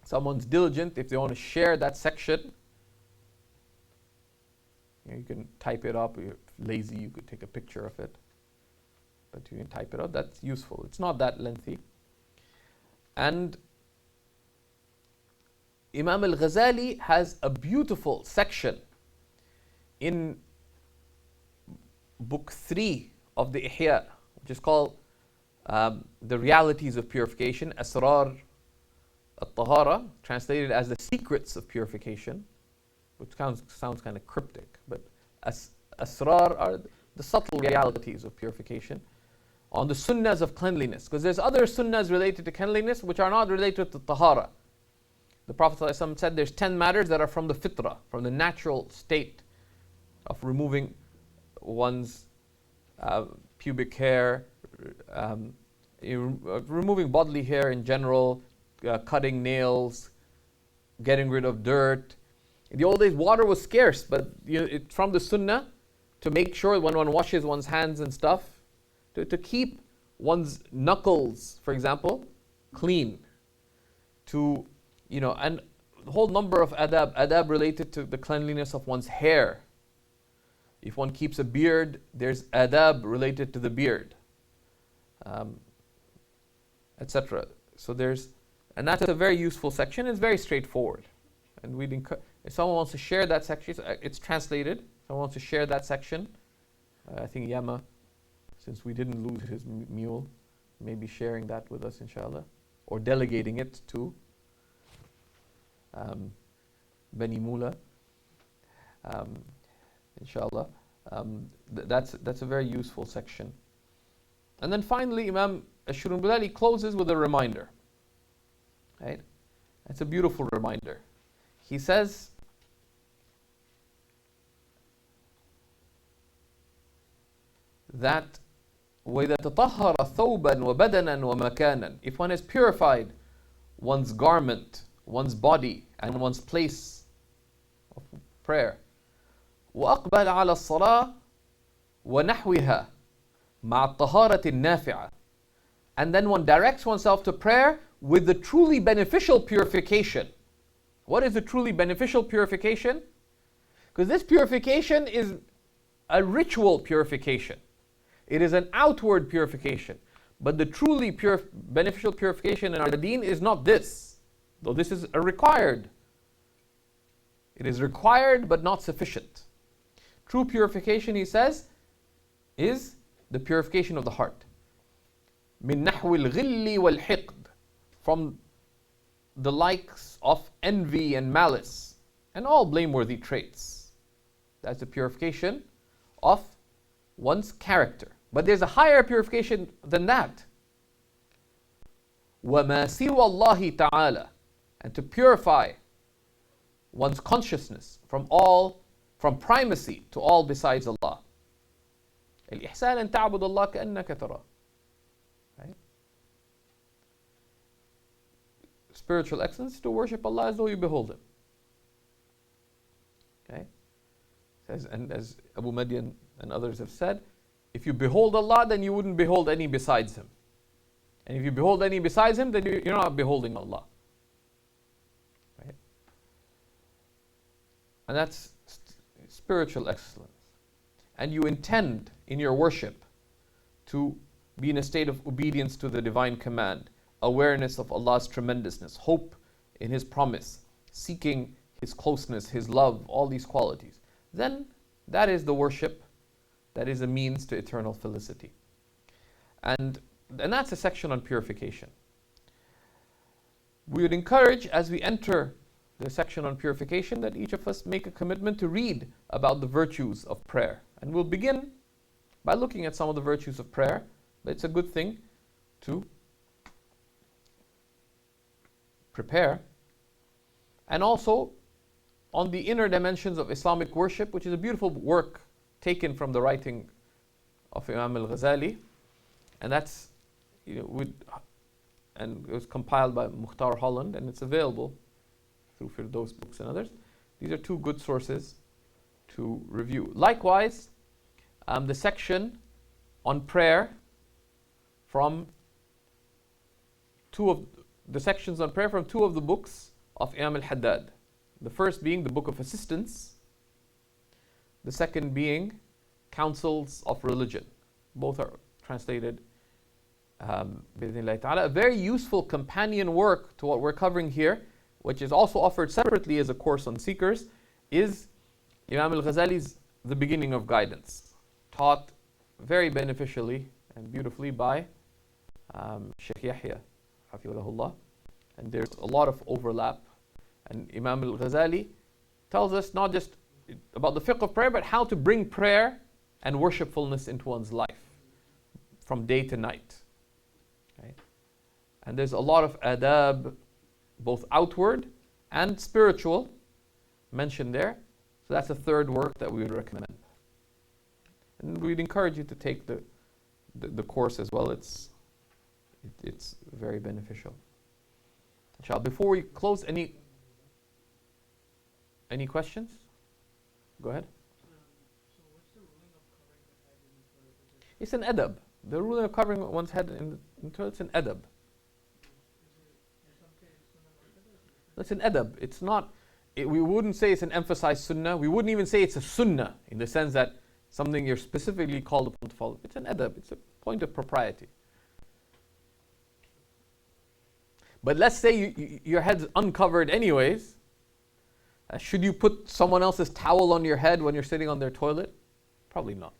Someone's diligent, if they want to share that section, you can type it up. If you're lazy, you could take a picture of it. But you can type it up. That's useful. It's not that lengthy. And Imam al-Ghazali has a beautiful section in book 3 of the Ihya, which is called The Realities of Purification, Asrar al-Tahara, translated as the secrets of purification, which sounds kind of cryptic, but Asrar are the subtle realities of purification, on the sunnahs of cleanliness. Because there's other sunnahs related to cleanliness which are not related to tahara. The Prophet ﷺ said there's 10 matters that are from the fitrah, from the natural state of removing one's pubic hair, removing bodily hair in general, cutting nails, getting rid of dirt. In the old days, water was scarce, but it's from the sunnah to make sure when one washes one's hands and stuff, to keep one's knuckles, for example, clean. And a whole number of adab related to the cleanliness of one's hair. If one keeps a beard, there's adab related to the beard, etc. So and that's a very useful section. It's very straightforward, and If someone wants to share that section, it's translated. If someone wants to share that section, I think Yama, since we didn't lose his mule, maybe sharing that with us, inshallah, or delegating it to Bani Mula, inshallah. That's a very useful section. And then finally, Imam Shurunbulali closes with a reminder. Right? It's a beautiful reminder. He says, that وَإِذَا تَطَهَّرَ ثَوْبًا وَبَدَنًا وَمَكَانًا, if one has purified one's garment, one's body, and one's place of prayer, وَأَقْبَلَ عَلَى الصَّلَاةِ وَنَحْوِهَا مَعَ الطَّهَارَةِ النَّافِعَةِ, and then one directs oneself to prayer with the truly beneficial purification. What is the truly beneficial purification? Because this purification is a ritual purification. It is an outward purification. But the truly beneficial purification in our deen is not this, though this is a required. It is required but not sufficient. True purification, he says, is the purification of the heart. مِن نَحْوِ الْغِلِّ وَالْحِقْدِ, from the likes of envy and malice and all blameworthy traits. That's the purification of one's character. But there's a higher purification than that. وَمَا سِوَى اللَّهِ تَعَالَى, and to purify one's consciousness from primacy to all besides Allah. الإحسان أن تعبد الله كأنك تراه. Right? Spiritual excellence is to worship Allah as though you behold Him. Okay? Says, and as Abu Madian and others have said, if you behold Allah, then you wouldn't behold any besides Him. And if you behold any besides Him, then you're not beholding Allah. Right? And that's spiritual excellence. And you intend in your worship to be in a state of obedience to the divine command, awareness of Allah's tremendousness, hope in His promise, seeking His closeness, His love, all these qualities. Then that is the worship that is a means to eternal felicity. And that's a section on purification. We would encourage, as we enter the section on purification, that each of us make a commitment to read about the virtues of prayer. And we'll begin by looking at some of the virtues of prayer. But it's a good thing to prepare. And also on the inner dimensions of Islamic worship, which is a beautiful work taken from the writing of Imam al-Ghazali. And that's, and it was compiled by Mukhtar Holland, and it's available through Firdaus Books and others. These are two good sources to review. Likewise, the section on prayer from two of the books of Imam al-Haddad. The first being the Book of Assistance, the second being Counsels of Religion. Both are translated bi'idhnillahi ta'ala. A very useful companion work to what we're covering here, which is also offered separately as a course on seekers, is Imam al-Ghazali's The Beginning of Guidance, taught very beneficially and beautifully by Shaykh Yahya, hafidhahullah. And there's a lot of overlap. And Imam al-Ghazali tells us not just about the fiqh of prayer, but how to bring prayer and worshipfulness into one's life from day to night. Right? And there's a lot of adab, both outward and spiritual, mentioned there. So that's a third work that we would recommend. And we'd encourage you to take the course as well. It's very beneficial. Inshallah. Before we close, any questions? Go ahead. So what's the ruling of covering the head in the toilet? It's an adab. The ruling of covering one's head in the toilet is an adab. That's an adab. It's not. We wouldn't say it's an emphasized sunnah. We wouldn't even say it's a sunnah in the sense that something you're specifically called upon to follow. It's an adab. It's a point of propriety. But let's say your head's uncovered anyways, Should you put someone else's towel on your head when you're sitting on their toilet? Probably not.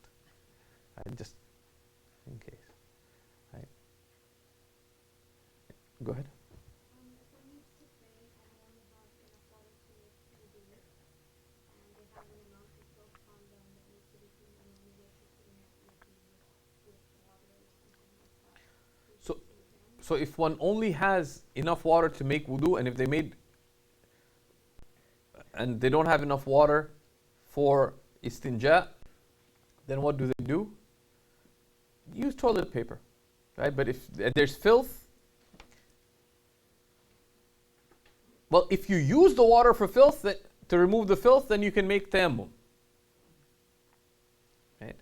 Right? Just in case. Right? Go ahead. If one needs to pray and they only have enough water to make wudu, and they have an amount of soap on them that needs to be cleaned, and then maybe assisting it with water or something like that. So, so if one only has enough water to make wudu, and if they made, and they don't have enough water for istinja, then what do? Use toilet paper, right? But if there's filth, well, if you use the water for filth, to remove the filth, then you can make tayammum. Right?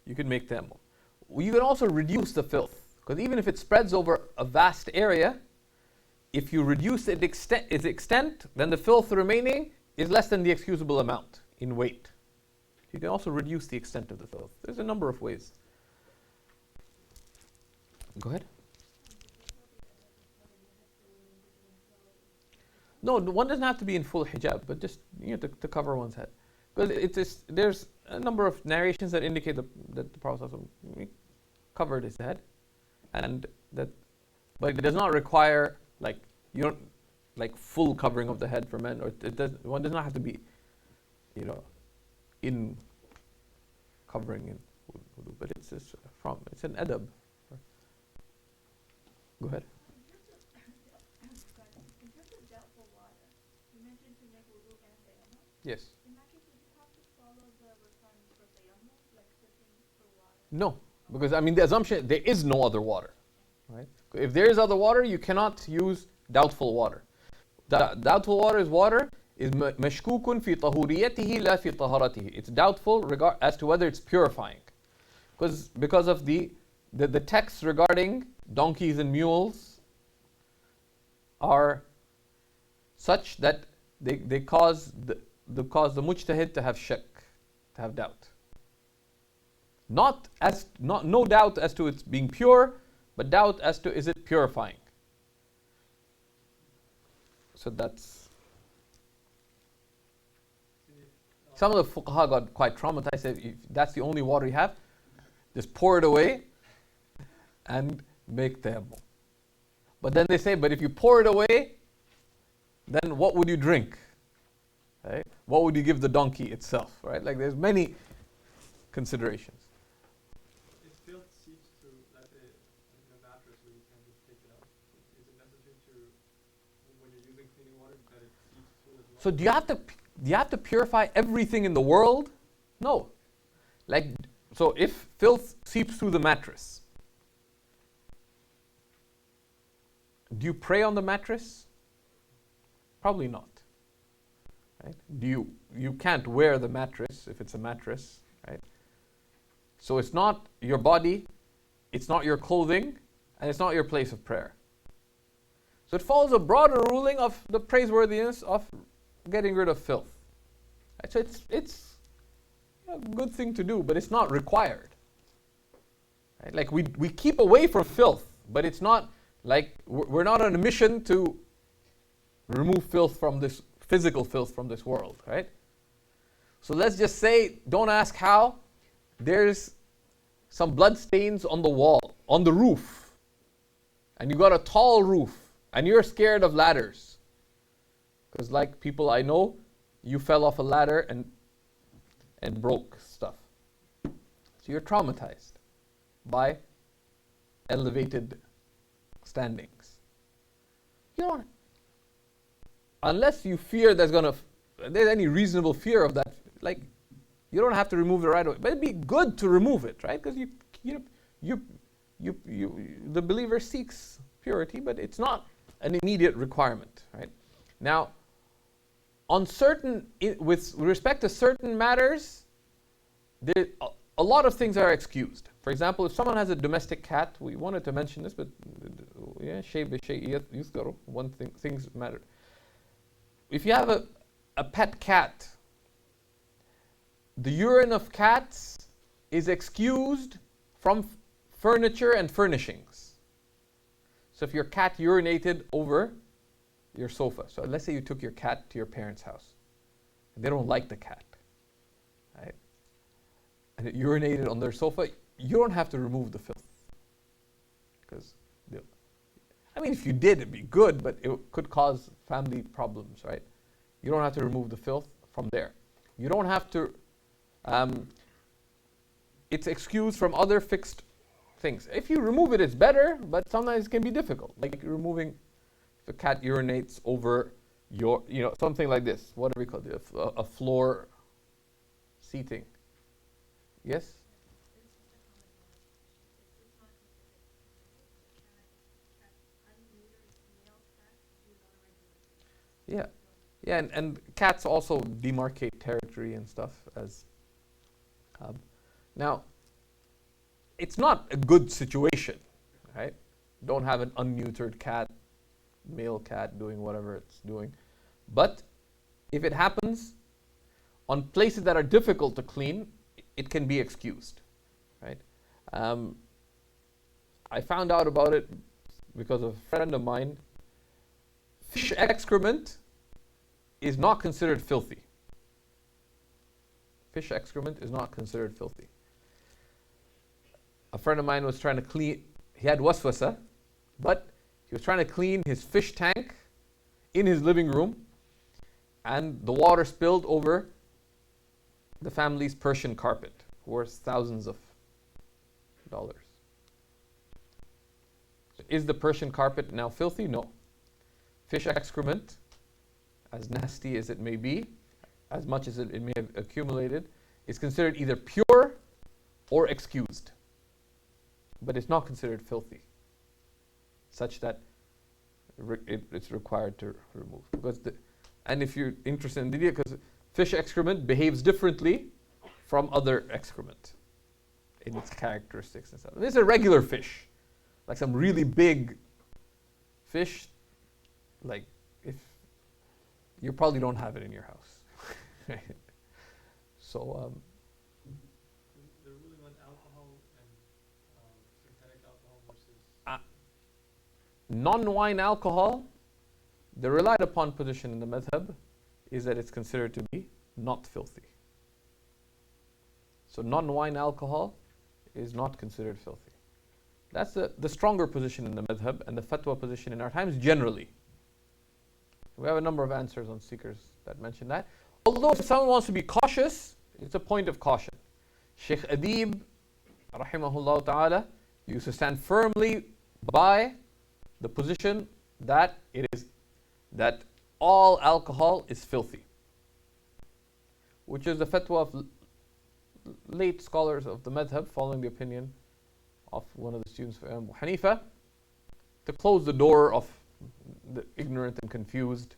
You can make tayammum. You can also reduce the filth, because even if it spreads over a vast area, if you reduce its extent, then the filth remaining is less than the excusable amount in weight. You can also reduce the extent of the filth. There's a number of ways. Go ahead. No, one doesn't have to be in full hijab, but just to cover one's head. Because there's a number of narrations that indicate that the Prophet covered his head, but it does not require full covering of the head for men, or one does not have to be, in covering in wudu, but it's an adab. Go ahead. In terms of doubtful water, you mentioned to make wudu and tayammum. Yes. In that case, would you have to follow the requirements for tayammum, like searching for water? No, because the assumption there is no other water, right? If there is other water, you cannot use doubtful water. Doubtful water is mashkukun fi tahuriyatihi la fi taharatihi. It's doubtful as to whether it's purifying, because of the texts regarding donkeys and mules are such that they cause the mujtahid to have shak, to have doubt. No doubt as to its being pure, but doubt as to is it purifying. So that's. Some of the fuqaha got quite traumatized. Said, if that's the only water you have, just pour it away and make tayammum. But then they say, but if you pour it away, then what would you drink? Right? What would you give the donkey itself? Right? Like there's many considerations. If filth seeps through, let's say, in a mattress where you can just take it out, is it necessary when you're using cleaning water, that it seeps through as well? So do you have to purify everything in the world? No. So if filth seeps through the mattress, do you pray on the mattress? Probably not. Right? You can't wear the mattress if it's a mattress, right? So it's not your body, it's not your clothing, and it's not your place of prayer. So it follows a broader ruling of the praiseworthiness of getting rid of filth. Right? So it's a good thing to do, but it's not required. Right? Like we keep away from filth, but it's not like we're not on a mission to remove physical filth from this world, right? So let's just say, don't ask how, there's some blood stains on the wall, on the roof, and you got a tall roof, and you're scared of ladders. Because like people I know, you fell off a ladder and broke stuff. So you're traumatized by elevated standings. Unless you fear there's any reasonable fear of that, like you don't have to remove it right away. But it'd be good to remove it, right? Because the believer seeks purity, but it's not an immediate requirement, right? Now, with respect to certain matters, a lot of things are excused. For example, if someone has a domestic cat, we wanted to mention this, but things matter. If you have a pet cat, the urine of cats is excused from furniture and furnishings. So if your cat urinated over your sofa. So let's say you took your cat to your parents' house. And they don't like the cat, right? And it urinated on their sofa. You don't have to remove the filth. Because, I mean, if you did, it'd be good, but it could cause family problems, right? You don't have to remove the filth from there. You don't have to, it's excused from other fixed things. If you remove it, it's better, but sometimes it can be difficult. Like removing, if a cat urinates over your, something like this. What do we call it? A floor seating. Yes? Yeah. Yeah, and cats also demarcate territory and stuff as now it's not a good situation, right? Don't have an unneutered cat, male cat doing whatever it's doing. But if it happens on places that are difficult to clean, it can be excused, right? I found out about it because of a friend of mine. Fish excrement is not considered filthy. Fish excrement is not considered filthy. A friend of mine was trying to clean, he had waswasa, but he was trying to clean his fish tank in his living room, and the water spilled over the family's Persian carpet, worth thousands of dollars. So is the Persian carpet now filthy? No. Fish excrement, as nasty as it may be, as much as it may have accumulated, is considered either pure or excused. But it's not considered filthy, such that it's required to remove. And if you're interested in the idea, because fish excrement behaves differently from other excrement in its characteristics and stuff. And this is a regular fish, like some really big fish, like if you probably don't have it in your house. So the ruling on alcohol and synthetic alcohol versus non-wine alcohol, the relied upon position in the madhab is that it's considered to be not filthy. So non-wine alcohol is not considered filthy. That's the stronger position in the madhab and the fatwa position in our times generally. We have a number of answers on seekers that mention that. Although if someone wants to be cautious, it's a point of caution. Shaykh Adib, rahimahullah ta'ala, used to stand firmly by the position that that all alcohol is filthy, which is the fatwa of late scholars of the madhab, following the opinion of one of the students of Abu Hanifa, to close the door of the ignorant and confused,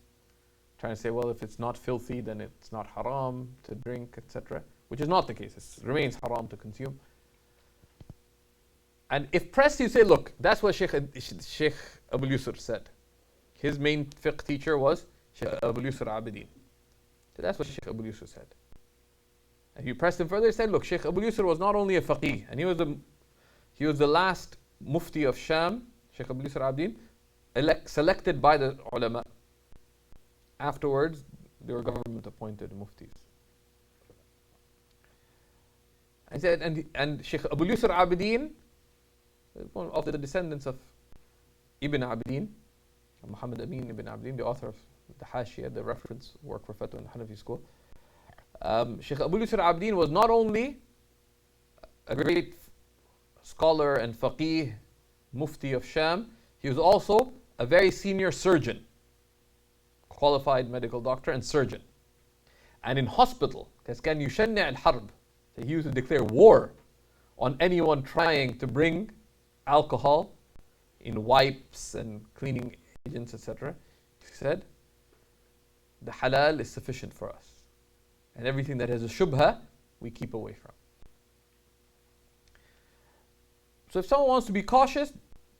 trying to say, well, if it's not filthy, then it's not haram to drink, etc., which is not the case. It remains haram to consume. And if pressed, you say, look, that's what Shaykh Abu Yusr said. His main fiqh teacher was Shaykh Abu Yusr Abidin. So that's what Shaykh Abu Yusr said. And you pressed him further, he said, look, Shaykh Abu Yusr was not only a faqih, and he was the last mufti of Sham, Shaykh Abu Yusr Abidin, selected by the ulama. Afterwards, they were government appointed muftis. I said, and Shaykh Abu Yusr Abidin, one of the descendants of Ibn Abidin, Muhammad Amin Ibn Abidin, the author of the Hashiyah, the reference work for Fatwa in the Hanafi school. Shaykh Abu Yusr Abidin was not only a great scholar and faqih, mufti of Sham, he was also a very senior surgeon, qualified medical doctor and surgeon. And in hospital, كان يشنع الحرب, he used to declare war on anyone trying to bring alcohol in wipes and cleaning agents, etc. He said, the halal is sufficient for us. And everything that has a shubha, we keep away from. So if someone wants to be cautious,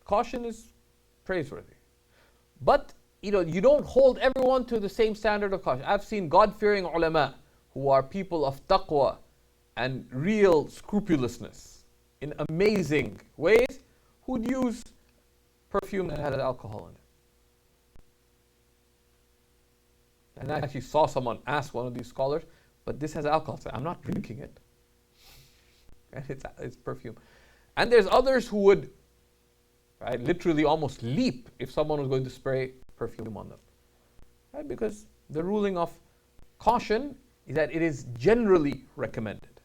caution is praiseworthy. But you don't hold everyone to the same standard of caution. I've seen God-fearing ulama who are people of taqwa and real scrupulousness in amazing ways who'd use perfume that had alcohol in it. And I actually saw someone ask one of these scholars, but this has alcohol. So I'm not drinking it. And it's perfume. And there's others who would, right, literally almost leap if someone was going to spray perfume on them. Right? Because the ruling of caution is that it is generally recommended.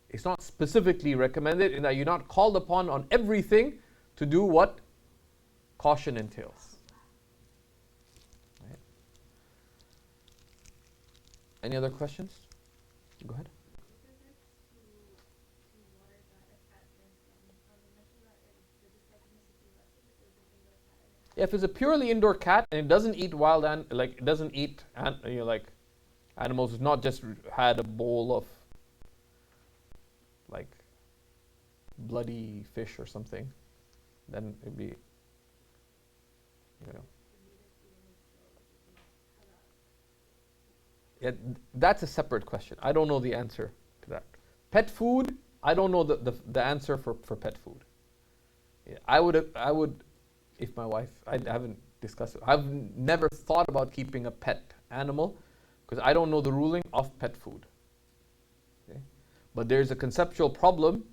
It's not specifically recommended in that you're not called upon on everything to do what caution entails. Right? Any other questions? Go ahead. Yeah, if it's a purely indoor cat and it doesn't eat it doesn't eat like animals, it's not just had a bowl of like bloody fish or something, then it'd be, yeah, that's a separate question. I don't know the answer to that. Pet food, I don't know the answer for pet food. Yeah, I would, if my wife, I haven't discussed it. I've never thought about keeping a pet animal because I don't know the ruling of pet food. Okay? But there's a conceptual problem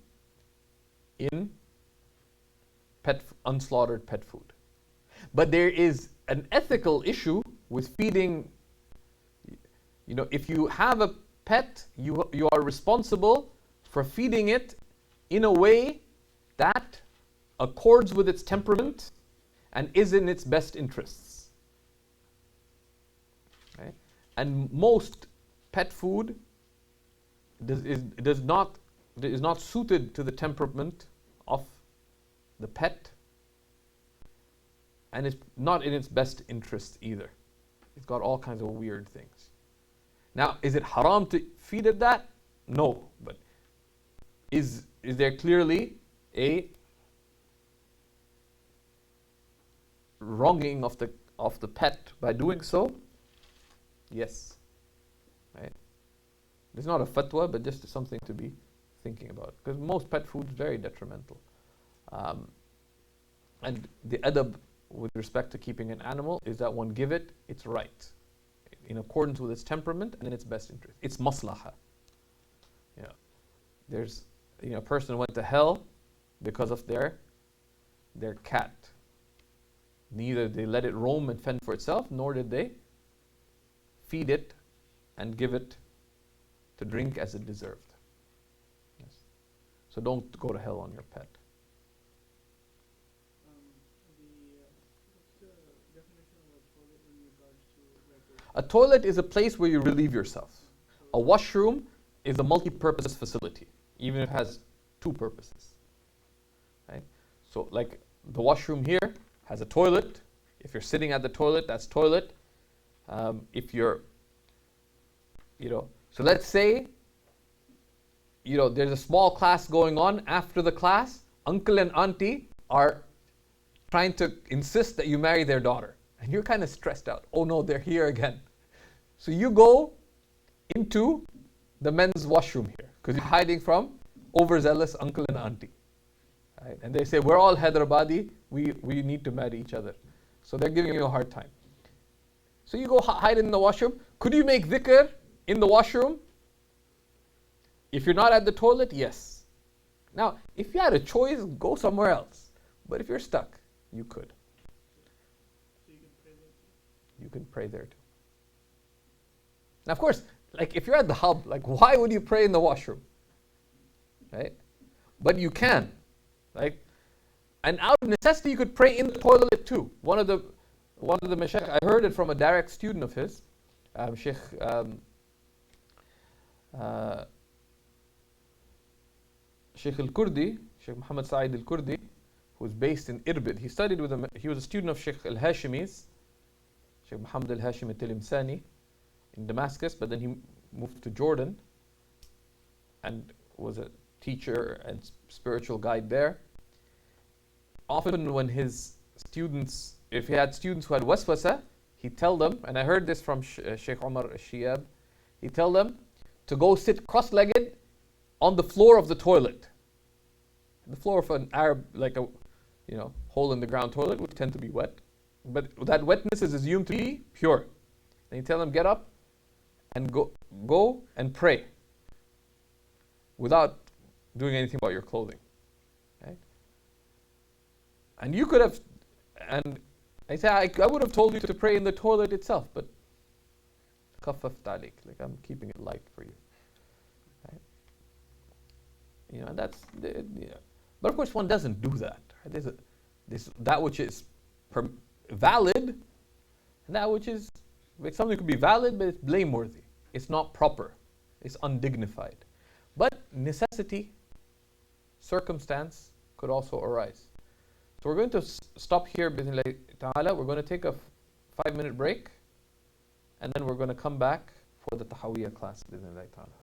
in unslaughtered pet food. But there is an ethical issue with feeding. If you have a pet, you are responsible for feeding it in a way that accords with its temperament and is in its best interests. Okay? And most pet food is not suited to the temperament of the pet, and it's not in its best interest either. It's got all kinds of weird things. Now, is it haram to feed it that? No, but is there clearly a wronging of the pet by doing so? Yes. Right? It's not a fatwa, but just something to be thinking about. Because most pet food is very detrimental. And the adab with respect to keeping an animal is that one give it its right, in accordance with its temperament and in its best interest. It's maslaha. Yeah. There's a person went to hell because of their cat. Neither they let it roam and fend for itself, nor did they feed it and give it to drink as it deserved. Yes. So don't go to hell on your pet. What's the definition of a toilet in regards to A toilet is a place where you relieve yourself. A washroom is a multi-purpose facility, even if it has two purposes. Right? So like the washroom here has a toilet. If you're sitting at the toilet, that's toilet. If you're, so let's say, there's a small class going on. After the class, uncle and auntie are trying to insist that you marry their daughter. And you're kind of stressed out. Oh no, they're here again. So you go into the men's washroom here because you're hiding from overzealous uncle and auntie. Right? And they say, we're all Hyderabadi, we need to marry each other. So they're giving you a hard time. So you go hide in the washroom. Could you make dhikr in the washroom? If you're not at the toilet, yes. Now, if you had a choice, go somewhere else. But if you're stuck, you could. So you can pray there too? You can pray there too. Now, of course, like if you're at the hub, like why would you pray in the washroom? Right? But you can. Like, and out of necessity, you could pray in the toilet too. One of the Mashaykh, I heard it from a direct student of his, Shaykh Shaykh al-Kurdi, Shaykh Muhammad Sa'id al-Kurdi, who's based in Irbid. He studied with him. He was a student of Shaykh al-Hashimi's, Shaykh Muhammad al-Hashimi al-Tilimsani in Damascus, but then he moved to Jordan and was a teacher and spiritual guide there. Often when his students, if he had students who had waswasa, he'd tell them, and I heard this from Shaykh Umar al-Shiyab, he'd tell them to go sit cross-legged on the floor of the toilet. The floor of an Arab, like a hole in the ground toilet would tend to be wet, but that wetness is assumed to be pure. and you tell them, get up and go and pray without doing anything about your clothing. Right? And you could have, and I say, I would have told you to pray in the toilet itself, but khaffafta alik, like I'm keeping it light for you. Right? You know, that's, yeah. But of course one doesn't do that. Right? There's that which is valid, and that which is, like something could be valid, but it's blameworthy. It's not proper. It's undignified. But necessity, circumstance could also arise. So we're going to stop here, bismillah ta'ala. We're going to take a 5-minute break, and then we're going to come back for the Tahawiyya class, bismillah ta'ala.